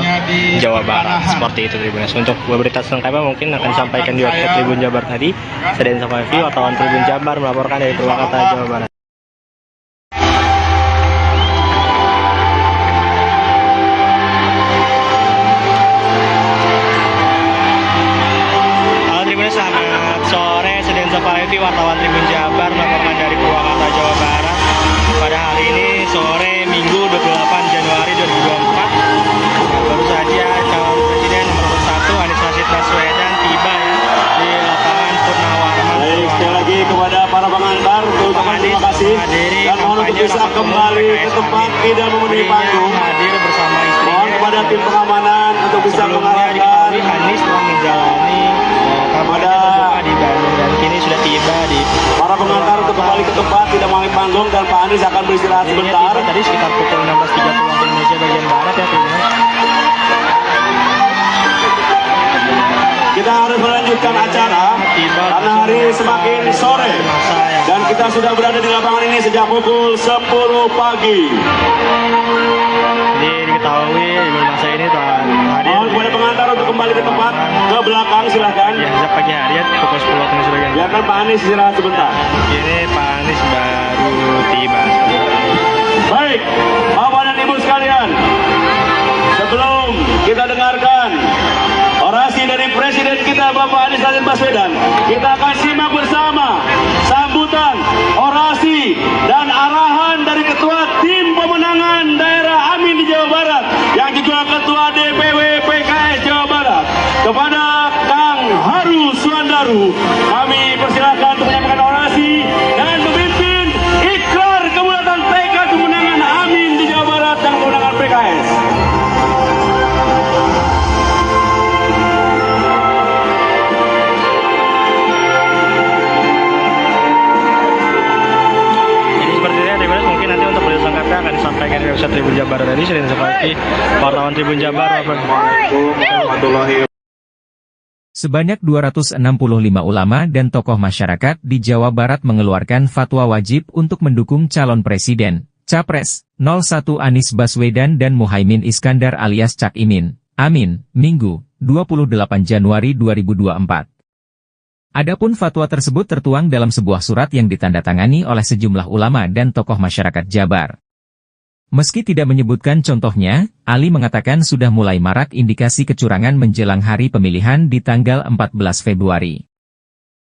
Jawa Barat. Seperti itu Tribuners. Untuk berita selengkapnya mungkin akan disampaikan di website Tribun Jabar tadi. Saya Denta Faifi, wartawan Tribun Jabar melaporkan dari Purwakarta, Jawa Barat. Halo Tribuners, selamat sore. Saya Denta Faifi, wartawan Tribun Jabar melaporkan dari Purwakarta, Jawa Barat. Pada hari ini sore Minggu 28 Januari 2024 baru saja calon presiden nomor 1 Anies Baswedan tiba ya di lapangan Purnawarman. Baik, sekali lagi kepada para pengantar terima kasih dan mohon untuk bisa kembali ke tempat tidak memenuhi panggung. Hadir bersama istrinya. Mohon kepada tim pengamanan untuk bisa mengarahkan. Anies telah menjalani kampanye terbuka di Bandung dan kini sudah tiba di para pengantar untuk kembali ke tempat tidak memenuhi panggung, dan Pak Anies akan beristirahat sebentar. Tadi sekitar pukul 16.30 waktu Indonesia bagian barat ya Tribuners. Kita harus melanjutkan acara karena hari ini semakin sore dan kita sudah berada di lapangan ini sejak pukul 10 pagi. Jadi diketahui masa ini telah hadir. Mohon kepada pengantar untuk kembali ke tempat ke belakang, silahkan. Ya, sejak pagi hari ya pukul 10 waktu Indonesia bagian barat. Biarkan Pak Anies istirahat sebentar. Ini Pak Anies baru tiba. Baik, Bapak dan Ibu sekalian, sebelum kita dengarkan orasi dari Presiden kita Bapak Anies Baswedan, kita akan simak bersama sambutan, orasi, dan arahan dari Ketua Pemirsa Tribun Jabar tadi, Sering Sepaki, wartawan Tribun Jabar. Assalamualaikum warahmatullahi wabarakatuh. Sebanyak 265 ulama dan tokoh masyarakat di Jawa Barat mengeluarkan fatwa wajib untuk mendukung calon presiden, Capres, 01 Anies Baswedan dan Muhaimin Iskandar alias Cak Imin, Amin, Minggu, 28 Januari 2024. Adapun fatwa tersebut tertuang dalam sebuah surat yang ditandatangani oleh sejumlah ulama dan tokoh masyarakat Jabar. Meski tidak menyebutkan contohnya, Ali mengatakan sudah mulai marak indikasi kecurangan menjelang hari pemilihan di tanggal 14 Februari.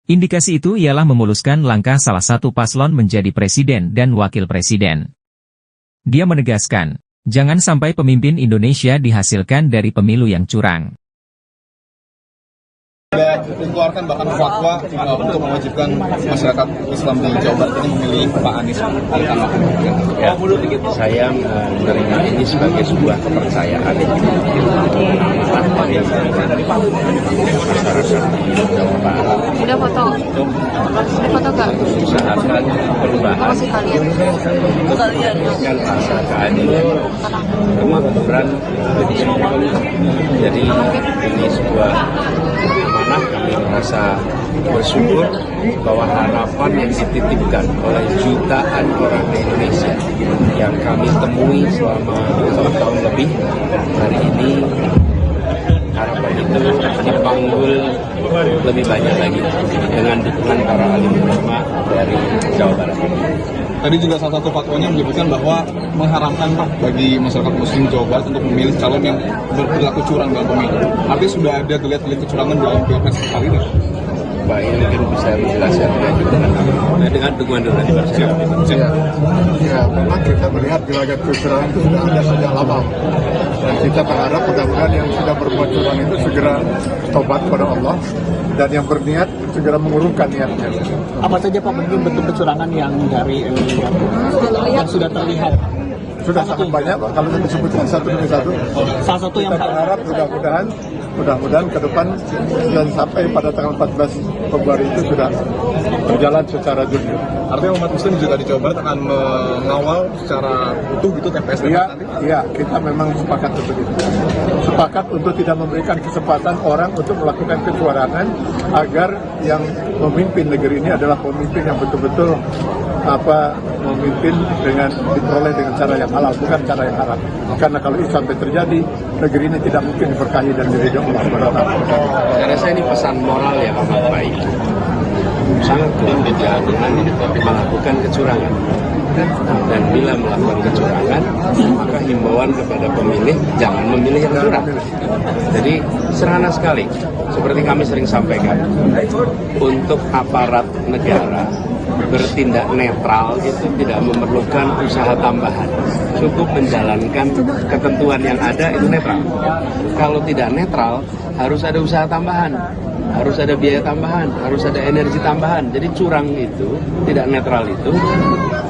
Indikasi itu ialah memuluskan langkah salah satu paslon menjadi presiden dan wakil presiden. Dia menegaskan, jangan sampai pemimpin Indonesia dihasilkan dari pemilu yang curang. Dikeluarkan bahkan fatwa untuk mewajibkan masyarakat Islam di Jawa Barat ini memilih Pak Anies. Ya, saya menerima ini sebagai sebuah kepercayaan yang masyarakat di Jawa Barat. Udah foto? Udah foto gak? Usahakan perubahan untuk memberikan rasa keadilan semua ukuran jadi ini sebuah amanah. Kami merasa bersyukur bahwa harapan yang dititipkan oleh jutaan orang di Indonesia yang kami temui selama 1 tahun lebih, hari ini harapan itu dipanggul lebih banyak lagi dengan dukungan para alim ulama dari Jawa Barat. Tadi juga salah satu fatwanya menyebutkan bahwa mengharamkan bagi masyarakat Muslim Jawa Barat untuk memilih calon yang berperilaku curang dalam pemilu. Artinya sudah ada geliat-geliat kecurangan dalam pilpres kali ini. Pak, ini mungkin bisa menjelaskan dengan dukungan dari Ya, memang kita melihat gelagat kecurangan itu sudah ada sejak lama. Dan kita berharap mudah-mudahan yang sudah berbuat curang itu segera tobat kepada Allah dan yang berniat segera mengurungkan niatnya. Apa saja Pak bentuk kecurangan yang dari yang sudah terlihat? Sudah sangat banyak Pak, kalau disebutkan satu demi satu. Salah satu yang kita berharap mudah-mudahan ke depan dan sampai pada tanggal 14 Februari itu sudah berjalan secara jujur. Artinya umat Muslim juga di Jawa Barat akan mengawal secara utuh gitu TPS nanti? Iya, kita memang sepakat untuk itu. Sepakat untuk tidak memberikan kesempatan orang untuk melakukan kecurangan agar yang memimpin negeri ini adalah pemimpin yang betul-betul memimpin dengan diperoleh dengan cara yang halal, bukan cara yang haram. Karena kalau itu sampai terjadi, negeri ini tidak mungkin diberkahi dan diridhoi Allah Subhanahu wa taala. Saya rasa ini pesan moral yang amat baik. Sangat tidak melakukan kecurangan. Dan bila melakukan kecurangan, maka himbauan kepada pemilih jangan memilih yang curang. Jadi sederhana sekali, seperti kami sering sampaikan, untuk aparat negara bertindak netral itu tidak memerlukan usaha tambahan, cukup menjalankan ketentuan yang ada itu netral. Kalau tidak netral, harus ada usaha tambahan, harus ada biaya tambahan, harus ada energi tambahan. Jadi curang itu, tidak netral itu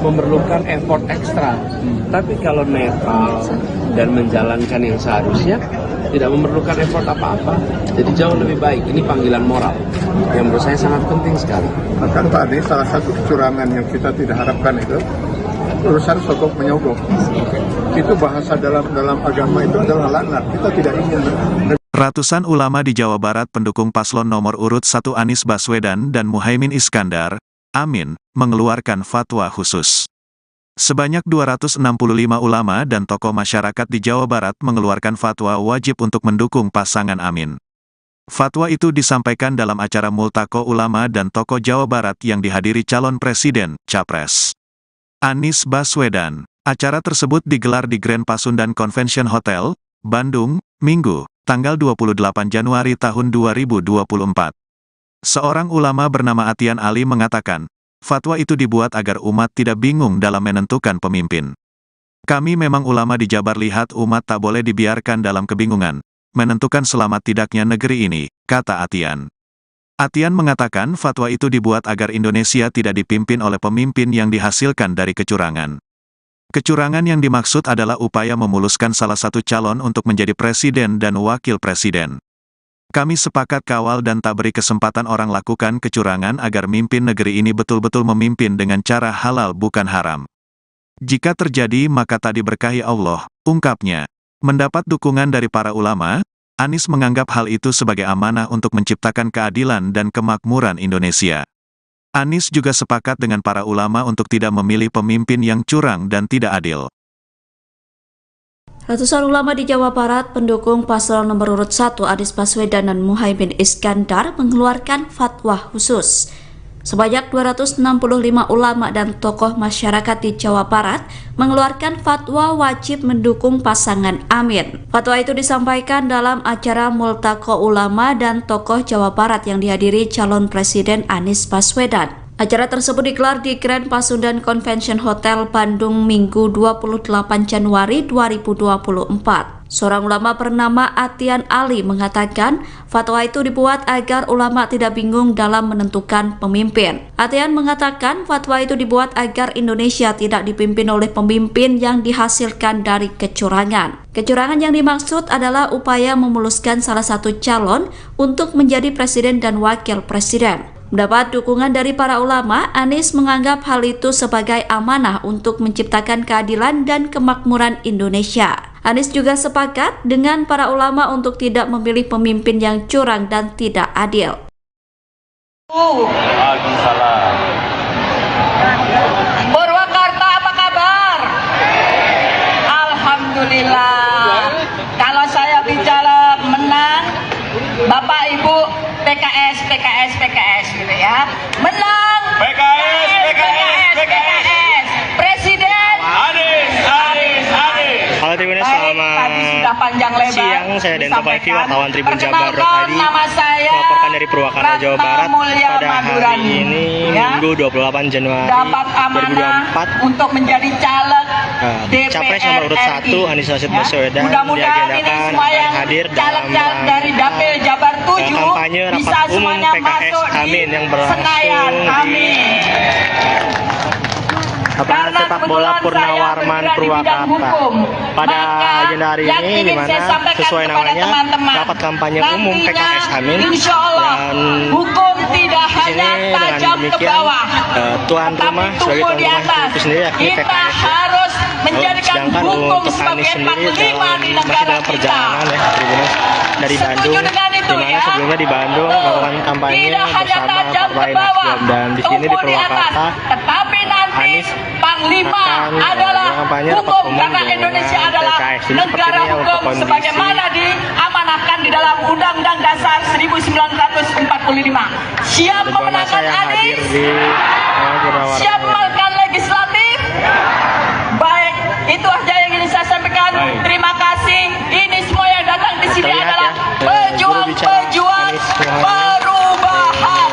memerlukan effort ekstra. Tapi kalau netral dan menjalankan yang seharusnya, tidak memerlukan effort apa-apa. Jadi jauh lebih baik. Ini panggilan moral yang menurut saya sangat penting sekali. Bahkan Pak Anies, salah satu kecurangan yang kita tidak harapkan itu urusan sogok menyogok. Itu bahasa dalam agama itu adalah laknat. Kita tidak ingin. Ratusan ulama di Jawa Barat pendukung paslon nomor urut 1 Anies Baswedan dan Muhaimin Iskandar, Amin, mengeluarkan fatwa khusus. Sebanyak 265 ulama dan tokoh masyarakat di Jawa Barat mengeluarkan fatwa wajib untuk mendukung pasangan Amin. Fatwa itu disampaikan dalam acara Multaqo Ulama dan Tokoh Jawa Barat yang dihadiri calon presiden, Capres Anies Baswedan. Acara tersebut digelar di Grand Pasundan Convention Hotel, Bandung, Minggu, tanggal 28 Januari tahun 2024. Seorang ulama bernama Atian Ali mengatakan, fatwa itu dibuat agar umat tidak bingung dalam menentukan pemimpin. Kami memang ulama di Jabar lihat umat tak boleh dibiarkan dalam kebingungan, menentukan selamat tidaknya negeri ini, kata Atian. Atian mengatakan fatwa itu dibuat agar Indonesia tidak dipimpin oleh pemimpin yang dihasilkan dari kecurangan. Kecurangan yang dimaksud adalah upaya memuluskan salah satu calon untuk menjadi presiden dan wakil presiden. Kami sepakat kawal dan tak beri kesempatan orang lakukan kecurangan agar mimpin negeri ini betul-betul memimpin dengan cara halal bukan haram. Jika terjadi maka tak diberkahi Allah, ungkapnya. Mendapat dukungan dari para ulama, Anies menganggap hal itu sebagai amanah untuk menciptakan keadilan dan kemakmuran Indonesia. Anies juga sepakat dengan para ulama untuk tidak memilih pemimpin yang curang dan tidak adil. Ratusan ulama di Jawa Barat pendukung paslon nomor urut 1 Anies Baswedan dan Muhaimin Iskandar mengeluarkan fatwa khusus. Sebanyak 265 ulama dan tokoh masyarakat di Jawa Barat mengeluarkan fatwa wajib mendukung pasangan Amin. Fatwa itu disampaikan dalam acara Multaqo Ulama dan Tokoh Jawa Barat yang dihadiri calon Presiden Anies Baswedan. Acara tersebut digelar di Grand Pasundan Convention Hotel Bandung Minggu 28 Januari 2024. Seorang ulama bernama Atian Ali mengatakan fatwa itu dibuat agar ulama tidak bingung dalam menentukan pemimpin. Atian mengatakan fatwa itu dibuat agar Indonesia tidak dipimpin oleh pemimpin yang dihasilkan dari kecurangan. Kecurangan yang dimaksud adalah upaya memuluskan salah satu calon untuk menjadi presiden dan wakil presiden. Mendapat dukungan dari para ulama, Anies menganggap hal itu sebagai amanah untuk menciptakan keadilan dan kemakmuran Indonesia. Anies juga sepakat dengan para ulama untuk tidak memilih pemimpin yang curang dan tidak adil. Waalaikumsalam. Purwakarta apa kabar? Alhamdulillah. Kalau saya bicara menang, Bapak Ibu PKS gitu ya. Menang PKS. Presiden Anies. Halo Tribuners, tadi sudah panjang lebar siang, saya Denta Paivi, wartawan Tribun Jabar tadi nama saya melaporkan dari Purwakarta, Jawa Barat pada hari ini Minggu 28 Januari dapat amanah 2024 untuk menjadi caleg Capres nomor urut 1 Anies Baswedan diagendakan akan hadir dalam dari Dapil Jabar 7 kampanye rapat umum PKS Amin yang berlangsung di lapangan sepak bola Purnawarman Purwakarta. Pada agenda hari ini, di mana sesuai namanya rapat kampanye umum PKS Amin, dan hukum tidak di sini dengan demikian tuan rumah sebagai tuan rumah itu sendiri yakni PKS. Sedangkan untuk Anies sendiri masih dalam perjalanan ya, Tribuners, dari Bandung, di mana sebelumnya di Bandung melakukan kampanye bersama Partai Nasdem, dan di sini di Purwakarta Anies Panglima adalah hukum karena Indonesia adalah negara hukum sebagaimana diamanahkan di dalam Undang-Undang Dasar 1945. Siap memenangkan Anies? Siap memenangkan legislatif? Baik, itu aja yang ingin saya sampaikan. Terima kasih. Ini semua yang datang di sini adalah pejuang-pejuang perubahan.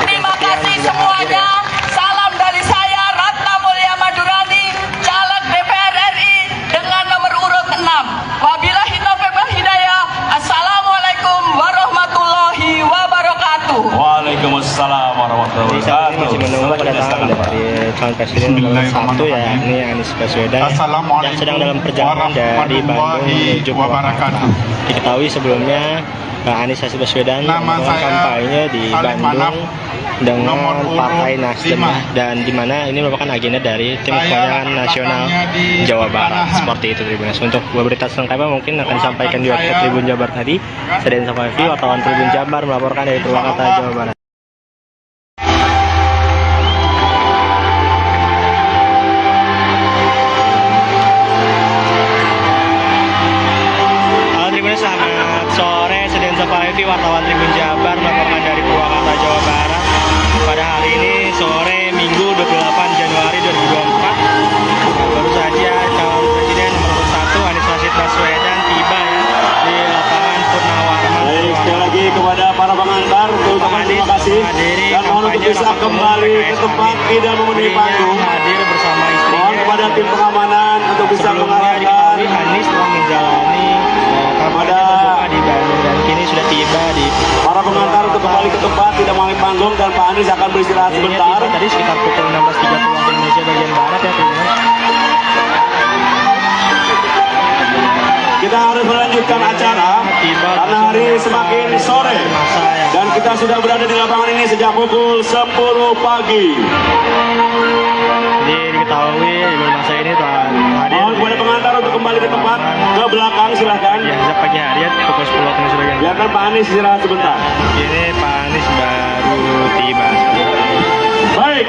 Terima kasih semuanya. Salam dari saya, Ratna Mulia Madurani, caleg DPR RI dengan nomor urut 6. Wabillahi taufiq wal hidayah. Assalamualaikum warahmatullahi wabarakatuh. Waalaikumsalam warahmatullahi wabarakatuh. Masih menunggu kedatangan dari calon presiden nomor 1 yakni Anies Baswedan yang sedang dalam perjalanan dari Bandung menuju Purwakarta. Diketahui sebelumnya Anies Baswedan melakukan kampanye di Bandung dengan Partai Nasdem, dan di mana ini merupakan agenda dari tim pemenangan nasional Jawa Barat. Seperti itu Tribuners. Untuk berita selengkapnya mungkin akan disampaikan di website Tribun Jabar tadi. Saya Denta Paivi, wartawan Tribun Jabar melaporkan dari Purwakarta, Jawa Barat. Halo Tribuners, selamat sore. Saya Denta Paivi, wartawan Tribun Jabar melaporkan dari Purwakarta, Jawa Barat. Pada hari ini sore Minggu 28 Januari 2024 baru saja calon presiden nomor 1 Anies Baswedan tiba ya di lapangan Purnawarman. Baik, sekali lagi kepada para pengantar ucapan terima kasih dan mohon untuk bisa kembali ke tempat tidak memenuhi panggung. Hadir bersama istrinya. Mohon kepada tim pengamanan untuk bisa mengarahkan. Anies telah menjalani kampanye terbuka di Bandung dan kini sudah tiba di para pengantar untuk kembali ke tempat tidak memenuhi panggung, dan Pak Anies akan beristirahat sebentar. Tadi sekitar pukul 16.30 waktu Indonesia bagian barat ya teman-teman. Kita harus melanjutkan acara karena hari semakin sore dan kita sudah berada di lapangan ini sejak pukul 10 pagi. Di diketahui ibu masa ini telah hadir. Mohon kepada pengantar untuk kembali ke tempat, ke belakang silahkan. Ya, sejak pagi hari ya, pukul 10 waktu Indonesia bagian. Biarkan Pak Anies istirahat sebentar. Ini Pak Anies baru tiba. Baik,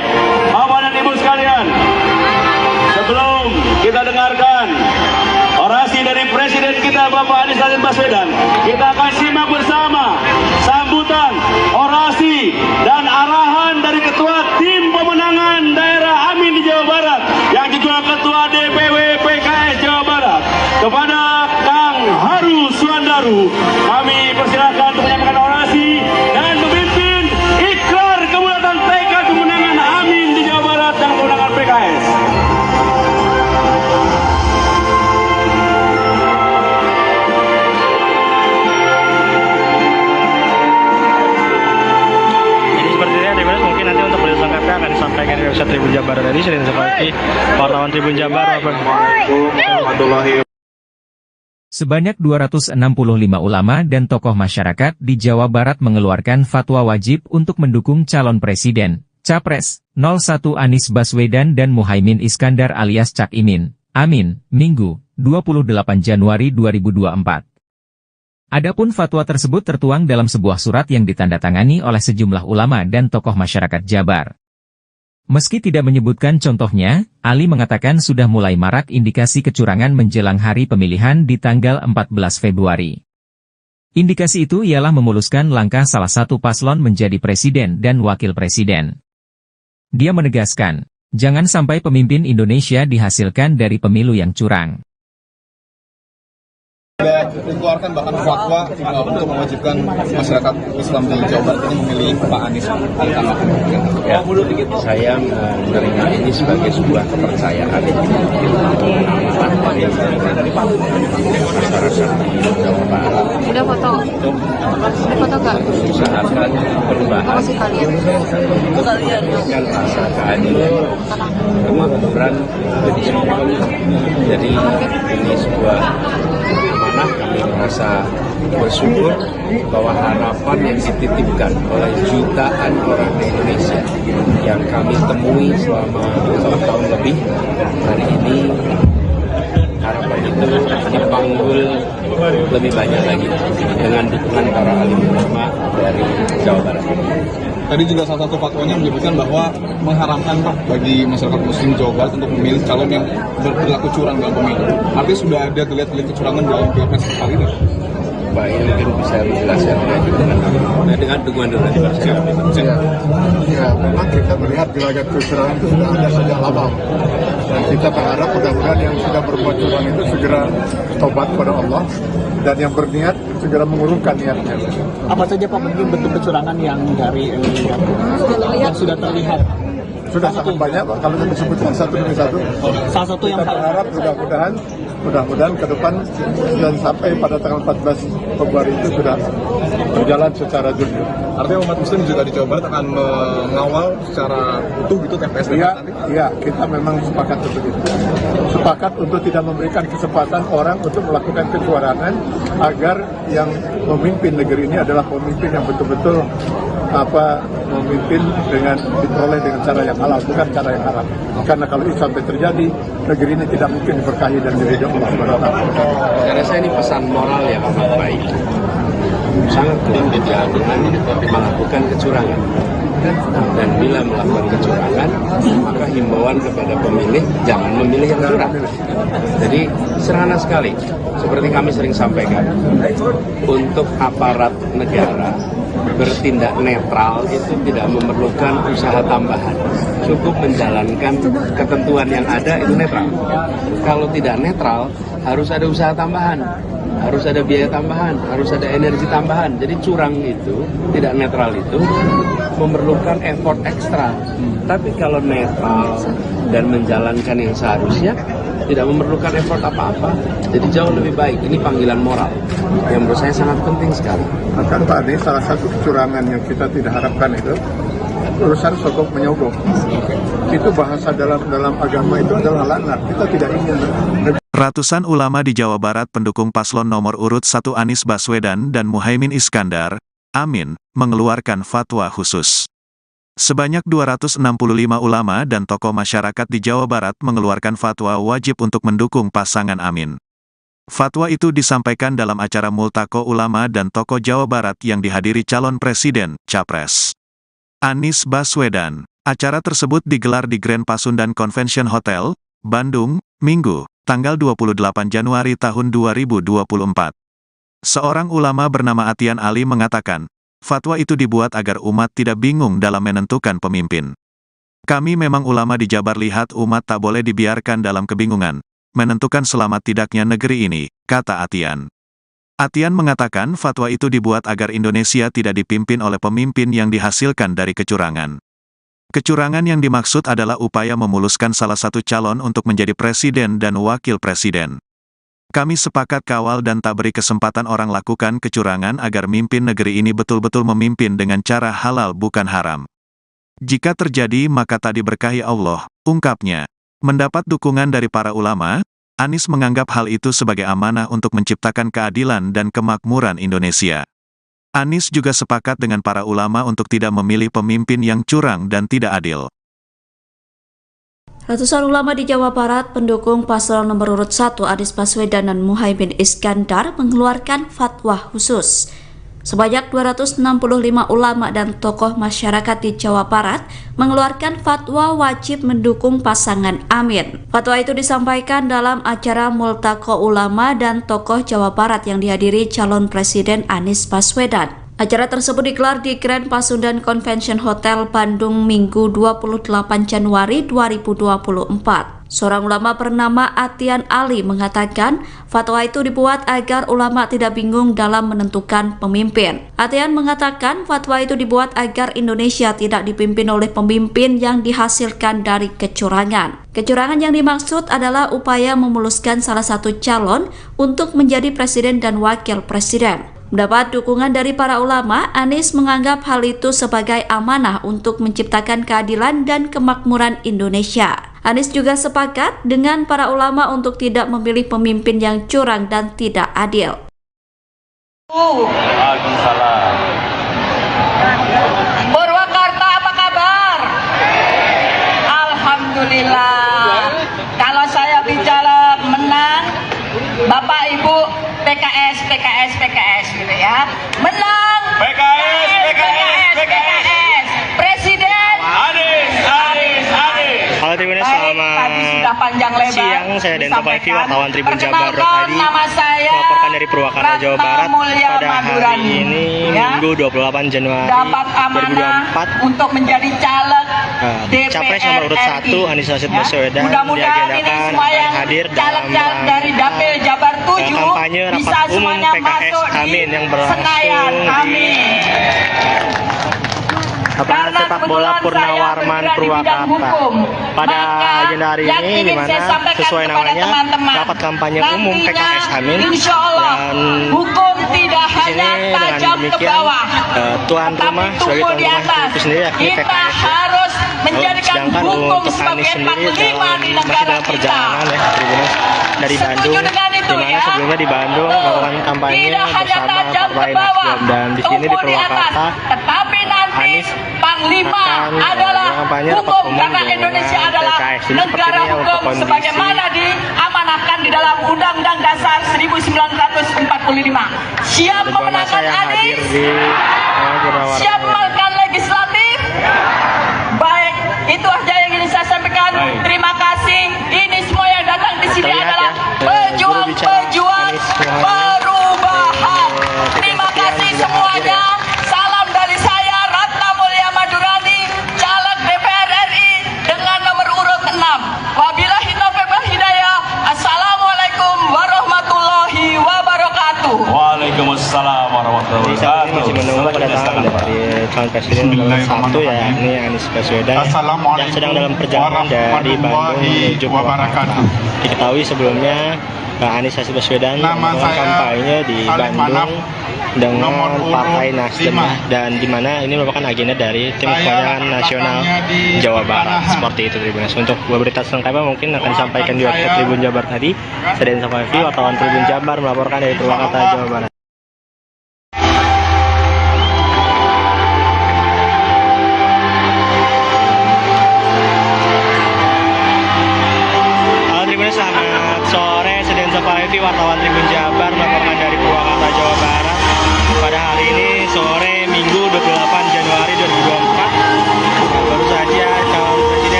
Bapak dan Ibu sekalian, sebelum kita dengarkan orasi dari Presiden kita Bapak Anies Baswedan, kita akan simak bersama sambutan, orasi, dan arahan dari Ketua Tim Pemenangan Daerah Amin di Jawa Barat, yang juga Ketua DPW PKS Jawa Barat, kepada Kang Haru Suandaru. Kami persilakan untuk menyampaikan orasi dan memimpin ikrar kebulatan tekad kemenangan Amin di Jawa Barat dan kemenangan PKS. Mungkin nanti untuk berita selengkapnya akan disampaikan di website Tribun Jabar dari Senin seperti wartawan Tribun Jabar. Sebanyak 265 ulama dan tokoh masyarakat di Jawa Barat mengeluarkan fatwa wajib untuk mendukung calon presiden, Capres, 01 Anies Baswedan dan Muhaimin Iskandar alias Cak Imin, Amin, Minggu, 28 Januari 2024. Adapun fatwa tersebut tertuang dalam sebuah surat yang ditandatangani oleh sejumlah ulama dan tokoh masyarakat Jabar. Meski tidak menyebutkan contohnya, Ali mengatakan sudah mulai marak indikasi kecurangan menjelang hari pemilihan di tanggal 14 Februari. Indikasi itu ialah memuluskan langkah salah satu paslon menjadi presiden dan wakil presiden. Dia menegaskan, jangan sampai pemimpin Indonesia dihasilkan dari pemilu yang curang. Dikeluarkan bahkan fatwa untuk mewajibkan masyarakat Islam di Jawa Barat ini memilih Pak Anies. Ya, saya menerima ini sebagai sebuah kepercayaan masyarakat di Jawa Barat. Udah foto? Udah foto gak? Usahakan perubahan, memberikan rasa keadilan, kemakmuran bagi semua. Jadi ini sebuah amanah. Kami merasa bersyukur bahwa harapan yang dititipkan oleh jutaan orang di Indonesia yang kami temui selama 1 tahun lebih, hari ini harapan itu dipanggul lebih banyak lagi dengan dukungan para alim ulama dari Jawa Barat. Tadi juga salah satu fatwanya menyebutkan bahwa mengharamkan bagi masyarakat Muslim Jawa Barat untuk memilih calon yang berperilaku curang dalam pemilu. Artinya sudah ada terlihat kecurangan dalam pilpres kali ini. Pak, ini mungkin bisa dijelaskan dengan dukungan dulu nanti Pak. Ya, memang kita melihat gelagat kecurangan itu sudah ada sejak lama. Dan kita berharap mudah-mudahan yang sudah berbuat curang itu segera tobat kepada Allah dan yang berniat segera mengurungkan niatnya. Apa saja Pak mungkin bentuk kecurangan yang dari yang sudah terlihat? Sudah sangat banyak Pak, kalau kita sebutkan satu demi satu. Salah satu yang kita berharap mudah-mudahan ke depan dan sampai pada tanggal 14 Februari itu sudah berjalan secara jujur. Artinya umat Muslim juga di Jawa Barat akan mengawal secara utuh gitu TPS nanti? Iya, kita memang sepakat untuk itu. Sepakat untuk tidak memberikan kesempatan orang untuk melakukan kecurangan agar yang memimpin negeri ini adalah pemimpin yang betul-betul memimpin dengan diperoleh dengan cara yang halal, bukan cara yang haram. Karena kalau itu sampai terjadi, negeri ini tidak mungkin diberkahi dan diridhoi Allah Subhanahu wa taala. Saya rasa ini pesan moral yang amat baik. Sangat penting jangan melakukan kecurangan. Dan bila melakukan kecurangan, maka himbauan kepada pemilih jangan memilih yang curang. Jadi sederhana sekali, seperti kami sering sampaikan, untuk aparat negara bertindak netral itu tidak memerlukan usaha tambahan, cukup menjalankan ketentuan yang ada itu netral. Kalau tidak netral, harus ada usaha tambahan, harus ada biaya tambahan, harus ada energi tambahan. Jadi curang itu, tidak netral itu memerlukan effort ekstra. Tapi kalau netral dan menjalankan yang seharusnya, tidak memerlukan effort apa-apa. Jadi jauh lebih baik. Ini panggilan moral yang menurut saya sangat penting sekali. Akan tadi salah satu kecurangan yang kita tidak harapkan itu urusan sogok menyogok. Itu bahasa dalam agama itu adalah laknat. Kita tidak ingin. Ratusan ulama di Jawa Barat pendukung paslon nomor urut 1 Anies Baswedan dan Muhaimin Iskandar, Amin, mengeluarkan fatwa khusus. Sebanyak 265 ulama dan tokoh masyarakat di Jawa Barat mengeluarkan fatwa wajib untuk mendukung pasangan Amin. Fatwa itu disampaikan dalam acara Multaqo Ulama dan Tokoh Jawa Barat yang dihadiri calon presiden, Capres Anies Baswedan. Acara tersebut digelar di Grand Pasundan Convention Hotel, Bandung, Minggu, tanggal 28 Januari tahun 2024. Seorang ulama bernama Atian Ali mengatakan, fatwa itu dibuat agar umat tidak bingung dalam menentukan pemimpin. Kami memang ulama di Jabar, lihat umat tak boleh dibiarkan dalam kebingungan, menentukan selamat tidaknya negeri ini, kata Atian. Atian mengatakan fatwa itu dibuat agar Indonesia tidak dipimpin oleh pemimpin yang dihasilkan dari kecurangan. Kecurangan yang dimaksud adalah upaya memuluskan salah satu calon untuk menjadi presiden dan wakil presiden. Kami sepakat kawal dan tak beri kesempatan orang lakukan kecurangan agar mimpin negeri ini betul-betul memimpin dengan cara halal bukan haram. Jika terjadi maka tak diberkahi Allah, ungkapnya. Mendapat dukungan dari para ulama, Anies menganggap hal itu sebagai amanah untuk menciptakan keadilan dan kemakmuran Indonesia. Anies juga sepakat dengan para ulama untuk tidak memilih pemimpin yang curang dan tidak adil. Ratusan ulama di Jawa Barat pendukung paslon nomor urut 1 Anies Baswedan dan Muhaimin Iskandar mengeluarkan fatwa khusus. Sebanyak 265 ulama dan tokoh masyarakat di Jawa Barat mengeluarkan fatwa wajib mendukung pasangan Amin. Fatwa itu disampaikan dalam acara Multaqo Ulama dan Tokoh Jawa Barat yang dihadiri calon presiden Anies Baswedan. Acara tersebut digelar di Grand Pasundan Convention Hotel Bandung Minggu 28 Januari 2024. Seorang ulama bernama Atian Ali mengatakan fatwa itu dibuat agar ulama tidak bingung dalam menentukan pemimpin. Atian mengatakan fatwa itu dibuat agar Indonesia tidak dipimpin oleh pemimpin yang dihasilkan dari kecurangan. Kecurangan yang dimaksud adalah upaya memuluskan salah satu calon untuk menjadi presiden dan wakil presiden. Mendapat dukungan dari para ulama, Anies menganggap hal itu sebagai amanah untuk menciptakan keadilan dan kemakmuran Indonesia. Anies juga sepakat dengan para ulama untuk tidak memilih pemimpin yang curang dan tidak adil. Purwakarta apa kabar? Alhamdulillah. Kalau saya bicara menang, Bapak Ibu PKS gitu ya. Menang PKS. Presiden Anies. Halo Tribuners, selamat siang. Saya Dento Paivi, wartawan Tribun Jabar tadi melaporkan dari Purwakarta, Jawa Barat pada hari ini Minggu 28 Januari 2024 untuk menjadi caleg Capres nomor urut 1 Anies Baswedan diagendakan hadir dalam dari Dapil Jabar 7 kampanye rapat umum PKS Amin yang berlangsung di lapangan sepak bola Purnawarman Purwakarta. Pada agenda hari ini di mana sesuai namanya rapat kampanye umum PKS Amin, dan di sini dengan demikian tuan rumah sebagai tuan rumah itu sendiri yakni PKS. Sedangkan untuk Anies sendiri masih dalam perjalanan ya Tribuners dari Bandung, di mana sebelumnya di Bandung melakukan kampanye bersama Partai Nasdem, dan di sini di Purwakarta Anies Panglima adalah hukum karena Indonesia adalah negara hukum sebagaimana diamanahkan di dalam Undang-Undang Dasar 1945. Siap memenangkan Anies? Siap memenangkan legislatif? Baik, itu aja yang ingin saya sampaikan. Terima kasih. Ini semua yang datang di sini adalah pejuang-pejuang perubahan. Terima kasih semuanya. Salam dari saya, Ratna Mulya Madurani, caleg DPR RI dengan nomor urut 6. Wabillahi taufiq wal hidayah. Assalamualaikum warahmatullahi wabarakatuh. Waalaikumsalam warahmatullahi wabarakatuh. Jadi masih menunggu kedatangan dari calon presiden nomor 1 yakni Anies Baswedan yang sedang dalam perjalanan dari Bandung menuju Purwakarta. Diketahui sebelumnya Anies Baswedan melakukan kampanye di Bandung dengan Partai Nasdem, dan di mana ini merupakan agenda dari tim pemenangan nasional Jawa Barat. Seperti itu Tribuners. Untuk berita selengkapnya mungkin akan disampaikan di website Tribun Jabar tadi. Saya Dento Paivi, wartawan Tribun Jabar melaporkan dari Purwakarta, Jawa Barat.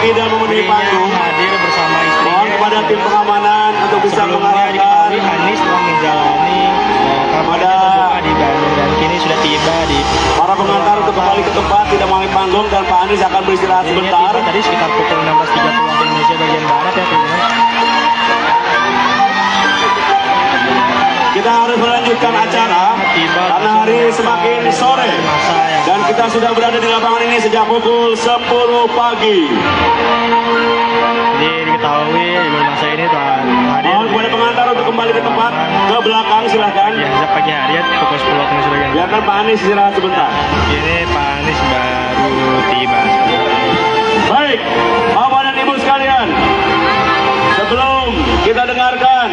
tidak memenuhi panggung, hadir bersama mohon istrinya. kepada tim pengamanan untuk bisa Sebelumnya mengarahkan diketahui Anies telah menjalani kampanye terbuka di Bandung dan kini sudah tiba di para pengantar untuk kembali ke tempat, tidak mengalami panggung, dan Pak Anies akan beristirahat sebentar. tadi sekitar pukul 16.30 waktu Indonesia bagian barat ya teman-teman. Kita harus melanjutkan acara karena hari semakin sore dan kita sudah berada di lapangan ini sejak pukul 10 pagi. Jadi diketahui ibu masa ini telah hadir. Mohon kepada pengantar untuk kembali ke tempat, ke belakang silahkan. Ya, sejak pagi hari ya, pukul 10 waktu Indonesia bagian barat. Biarkan Pak Anies istirahat sebentar. Ini Pak Anies baru tiba. Baik, Bapak dan Ibu sekalian, sebelum kita dengarkan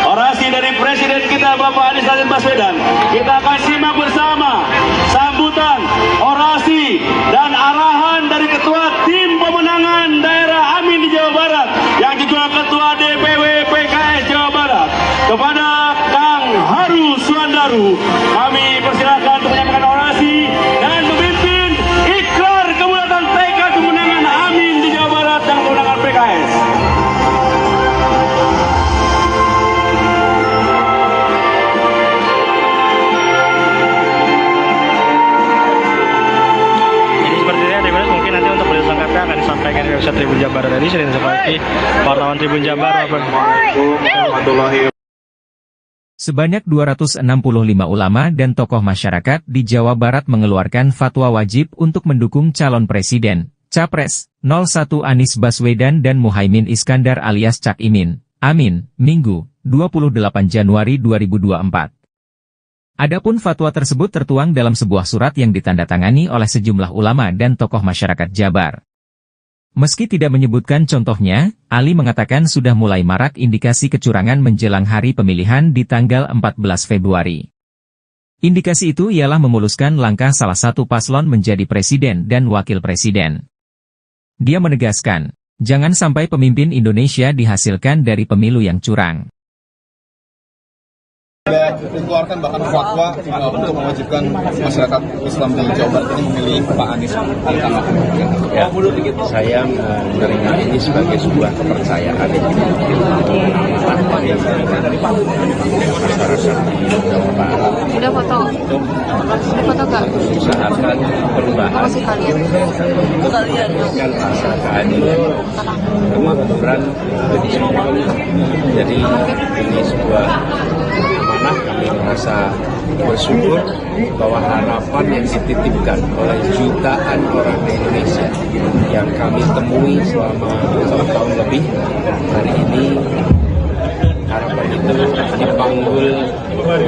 orasi dari Presiden kita Bapak Anies Baswedan, kita akan simak bersama sambutan, orasi, dan arahan dari Ketua Tim Pemenangan Daerah Amin di Jawa Barat, yang juga Ketua DPW PKS Jawa Barat, kepada Kang Haru Suandaru. Kami persilakan untuk menyampaikan orasi dan memimpin ikrar kebulatan tekad pemenangan Amin di Jawa Barat dan kemenangan PKS. Akan disampaikan di website Tribun Jabar tadi sering seperti wartawan Tribun Jabar. Sebanyak 265 ulama dan tokoh masyarakat di Jawa Barat mengeluarkan fatwa wajib untuk mendukung calon presiden, Capres, 01 Anies Baswedan dan Muhaimin Iskandar alias Cak Imin, Amin, Minggu, 28 Januari 2024. Adapun fatwa tersebut tertuang dalam sebuah surat yang ditandatangani oleh sejumlah ulama dan tokoh masyarakat Jabar. Meski tidak menyebutkan contohnya, Ali mengatakan sudah mulai marak indikasi kecurangan menjelang hari pemilihan di tanggal 14 Februari. Indikasi itu ialah memuluskan langkah salah satu paslon menjadi presiden dan wakil presiden. Dia menegaskan, jangan sampai pemimpin Indonesia dihasilkan dari pemilu yang curang. Dikeluarkan bahkan fatwa untuk mewajibkan masyarakat Islam di Jawa Barat ini memilih Pak Anies. Ya, saya menerima ini sebagai sebuah kepercayaan masyarakat di Jawa Barat. Udah foto? Udah foto gak? Usahakan perubahan. Apa sih kalian? Dengan rasa keadilan, kemakmuran, jadi ini sebuah amanah. Kami merasa bersyukur bahwa harapan yang dititipkan oleh jutaan orang di Indonesia yang kami temui selama 1 tahun lebih, hari ini harapan itu dipanggul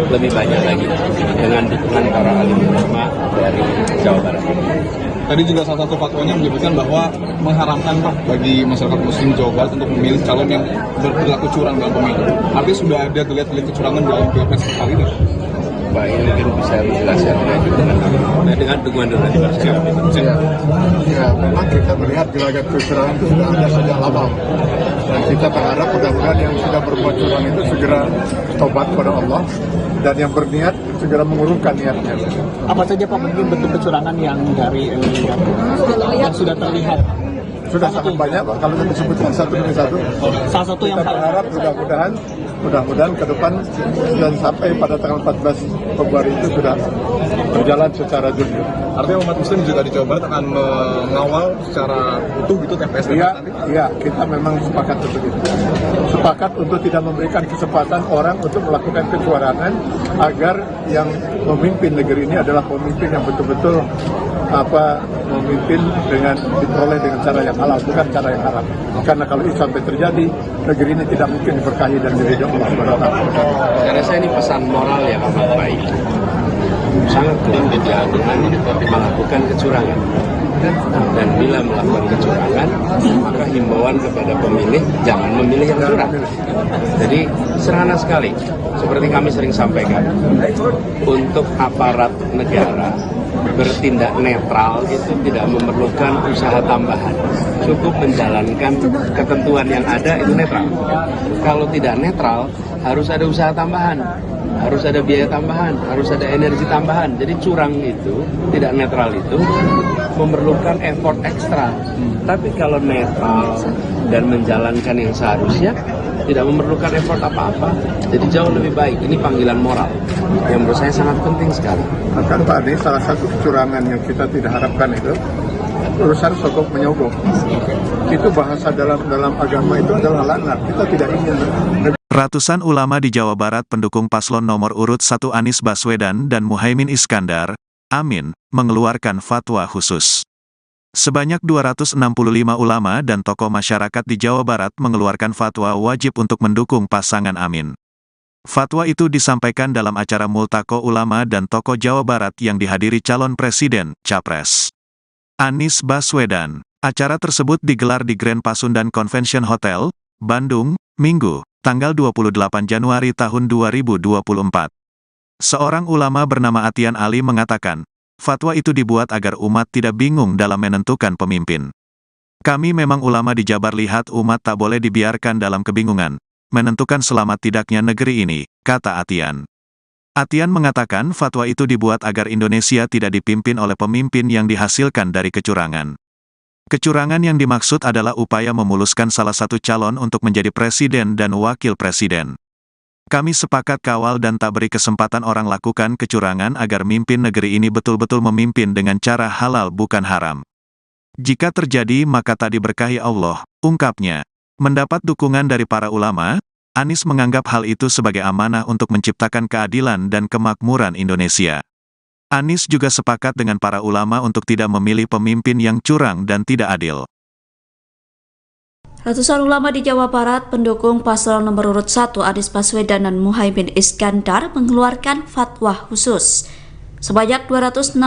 lebih banyak lagi dengan dukungan para alim ulama dari Jawa Barat. Tadi juga salah satu fatwanya menyebutkan bahwa mengharamkan Pak bagi masyarakat Muslim Jawa Barat untuk memilih calon yang berperilaku curang dalam pemilu. Artinya sudah ada delik-delik kecurangan dalam pilpres kali ini. Pak ini mungkin bisa dijelaskan dengan dukungan dari Ya, memang kita melihat gelagat kecurangan itu sudah ada sejak lama. Dan kita berharap mudah-mudahan yang sudah berbuat curang itu segera tobat kepada Allah dan yang berniat segera mengurungkan niatnya. Apa saja Pak mungkin bentuk kecurangan yang dari yang sudah terlihat? Sudah sangat banyak Pak, kalau kita sebutkan satu demi satu. Salah satu yang kita berharap mudah-mudahan ke depan dan sampai pada tanggal 14 Februari itu sudah berjalan secara jujur. Artinya umat Muslim juga di Jawa Barat akan mengawal secara utuh gitu TPS nanti? Iya, kita memang sepakat untuk itu. Sepakat untuk tidak memberikan kesempatan orang untuk melakukan kecurangan agar yang memimpin negeri ini adalah pemimpin yang betul-betul memimpin dengan diperoleh dengan cara yang halal, bukan cara yang haram. Karena kalau itu sampai terjadi, negeri ini tidak mungkin diberkahi dan diridhoi Allah Subhanahu wa taala. Saya rasa ini pesan moral yang amat baik. Sangat tinggi jangan melakukan kecurangan. Dan bila melakukan kecurangan, maka himbauan kepada pemilih jangan memilih yang curang. Jadi sederhana sekali, seperti kami sering sampaikan, untuk aparat negara bertindak netral itu tidak memerlukan usaha tambahan, cukup menjalankan ketentuan yang ada itu netral. Kalau tidak netral harus ada usaha tambahan. harus ada biaya tambahan, harus ada energi tambahan. Jadi curang itu, tidak netral itu, memerlukan effort ekstra. Tapi kalau netral dan menjalankan yang seharusnya, tidak memerlukan effort apa-apa. Jadi jauh lebih baik. Ini panggilan moral yang menurut saya sangat penting sekali. Bahkan tadi salah satu kecurangan yang kita tidak harapkan itu urusan sogok menyogok. Itu bahasa dalam agama itu adalah laknat. Kita tidak ingin. Ratusan ulama di Jawa Barat pendukung paslon nomor urut 1 Anies Baswedan dan Muhaimin Iskandar, Amin, mengeluarkan fatwa khusus. Sebanyak 265 ulama dan tokoh masyarakat di Jawa Barat mengeluarkan fatwa wajib untuk mendukung pasangan Amin. Fatwa itu disampaikan dalam acara Multaqo Ulama dan Tokoh Jawa Barat yang dihadiri calon presiden, Capres Anies Baswedan. Acara tersebut digelar di Grand Pasundan Convention Hotel, Bandung, Minggu, tanggal 28 Januari tahun 2024. Seorang ulama bernama Atian Ali mengatakan, fatwa itu dibuat agar umat tidak bingung dalam menentukan pemimpin. Kami memang ulama di Jabar, lihat umat tak boleh dibiarkan dalam kebingungan, menentukan selamat tidaknya negeri ini, kata Atian. Atian mengatakan fatwa itu dibuat agar Indonesia tidak dipimpin oleh pemimpin yang dihasilkan dari kecurangan. Kecurangan yang dimaksud adalah upaya memuluskan salah satu calon untuk menjadi presiden dan wakil presiden. Kami sepakat kawal dan tak beri kesempatan orang lakukan kecurangan agar mimpin negeri ini betul-betul memimpin dengan cara halal bukan haram. Jika terjadi maka tak diberkahi Allah, ungkapnya. Mendapat dukungan dari para ulama, Anies menganggap hal itu sebagai amanah untuk menciptakan keadilan dan kemakmuran Indonesia. Anies juga sepakat dengan para ulama untuk tidak memilih pemimpin yang curang dan tidak adil. Ratusan ulama di Jawa Barat pendukung paslon nomor urut 1 Anies Baswedan dan Muhaimin Iskandar mengeluarkan fatwa khusus. Sebanyak 265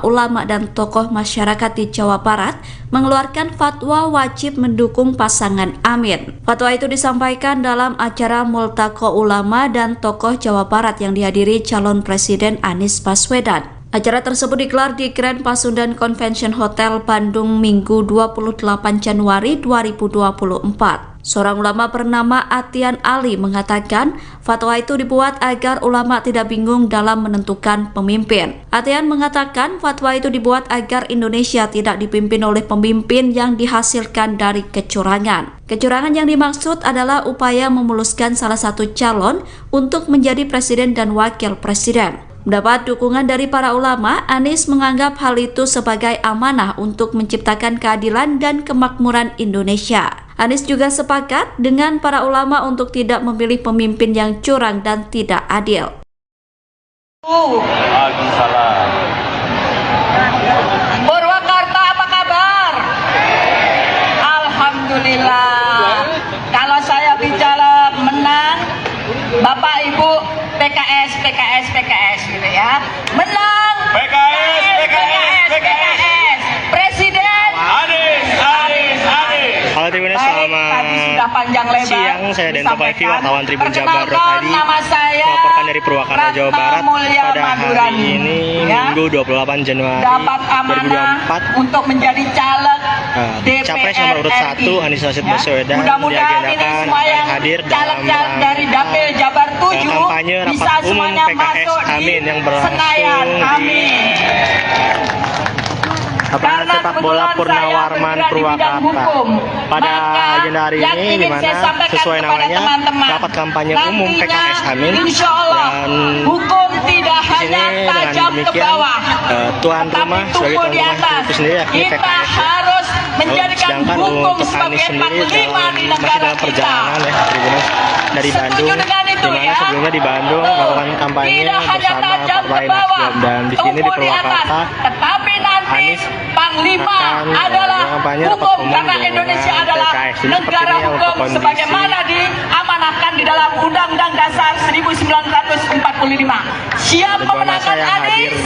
ulama dan tokoh masyarakat di Jawa Barat mengeluarkan fatwa wajib mendukung pasangan Amin. Fatwa itu disampaikan dalam acara Multaqo Ulama dan Tokoh Jawa Barat yang dihadiri calon presiden Anies Baswedan. Acara tersebut digelar di Grand Pasundan Convention Hotel Bandung Minggu 28 Januari 2024. Seorang ulama bernama Atian Ali mengatakan fatwa itu dibuat agar ulama tidak bingung dalam menentukan pemimpin. Atian mengatakan fatwa itu dibuat agar Indonesia tidak dipimpin oleh pemimpin yang dihasilkan dari kecurangan. Kecurangan yang dimaksud adalah upaya memuluskan salah satu calon untuk menjadi presiden dan wakil presiden. Mendapat dukungan dari para ulama, Anies menganggap hal itu sebagai amanah untuk menciptakan keadilan dan kemakmuran Indonesia. Anies juga sepakat dengan para ulama untuk tidak memilih pemimpin yang curang dan tidak adil. Purwakarta apa kabar? Alhamdulillah. Kalau saya bicara menang, Bapak Ibu PKS gitu ya. Menang PKS. Presiden Anies. Halo Tribuners, selamat siang. Saya Dento Paivi, wartawan Tribun Jabar tadi melaporkan dari Purwakarta, Jawa Barat pada hari ini Minggu 28 Januari 2024 untuk menjadi caleg Capres nomor urut 1 Anies Baswedan diagendakan akan hadir dalam dari Dapil Jabar 7 kampanye rapat umum PKS Amin yang berlangsung di lapangan sepak bola Purnawarman Purwakarta. Pada agenda hari ini di mana sesuai namanya rapat kampanye umum PKS Amin, dan hukum tidak di sini dengan demikian tuan rumah sebagai tuan rumah itu sendiri yakni PKS. Sedangkan untuk Anies sendiri masih dalam perjalanan ya Tribuners dari Bandung, di mana sebelumnya di Bandung melakukan kampanye bersama Partai Nasdem, dan di sini di Purwakarta Anies Panglima adalah hukum karena Indonesia adalah negara hukum sebagaimana diamanahkan di dalam Undang-Undang Dasar 1945. Siap memenangkan Anies?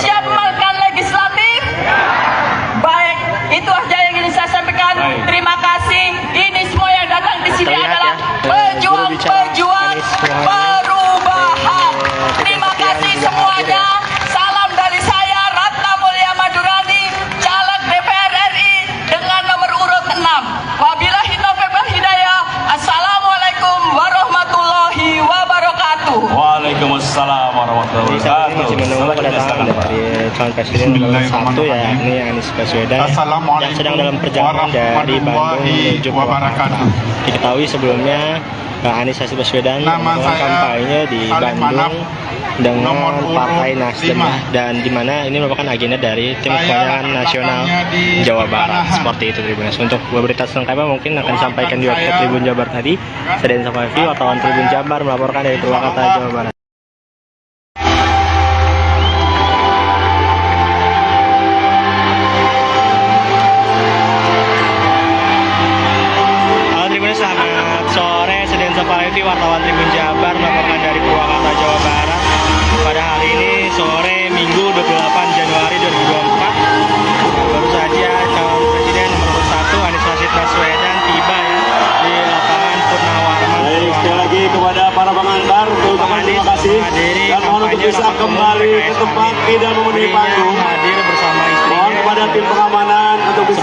Siap memenangkan legislatif? Baik, itu aja yang ingin saya sampaikan. Terima kasih. Ini semua yang datang di sini adalah pejuang-pejuang perubahan. Terima kasih semuanya. Salam dari saya, Ratna Mulya Madurani, caleg DPR RI dengan nomor urut 6. Wabillahi taufiq wal hidayah. Assalamualaikum warahmatullahi wabarakatuh. Waalaikumsalam warahmatullahi Jadi saat ini wabarakatuh. masih menunggu kedatangan dari calon presiden nomor 1 yakni Anies Baswedan yang sedang dalam perjalanan dari Bandung menuju Purwakarta. Diketahui sebelumnya Anies Baswedan melakukan kampanye di Bandung dengan Partai Nasdem dan di mana ini merupakan agenda dari tim pemenangan nasional Jawa Barat. Seperti itu Tribuners. Untuk berita selengkapnya mungkin akan disampaikan di website Tribun Jabar tadi. Saya Densa Fafi, wartawan Tribun Jabar melaporkan dari Purwakarta, Jawa Barat. Selamat sore, saya Densa Fafi, wartawan Tribun Jabar melaporkan dari Purwakarta, Jawa Barat. Pada hari ini sore Minggu 28 Januari 2024 baru saja calon presiden nomor 1 Anies Baswedan tiba ya di lapangan Purnawarman. Baik, sekali lagi kepada para pengantar terima kasih dan mohon untuk bisa kembali ke tempat tidak memenuhi panggung. Hadir bersama istrinya. Mohon kepada tim pengamanan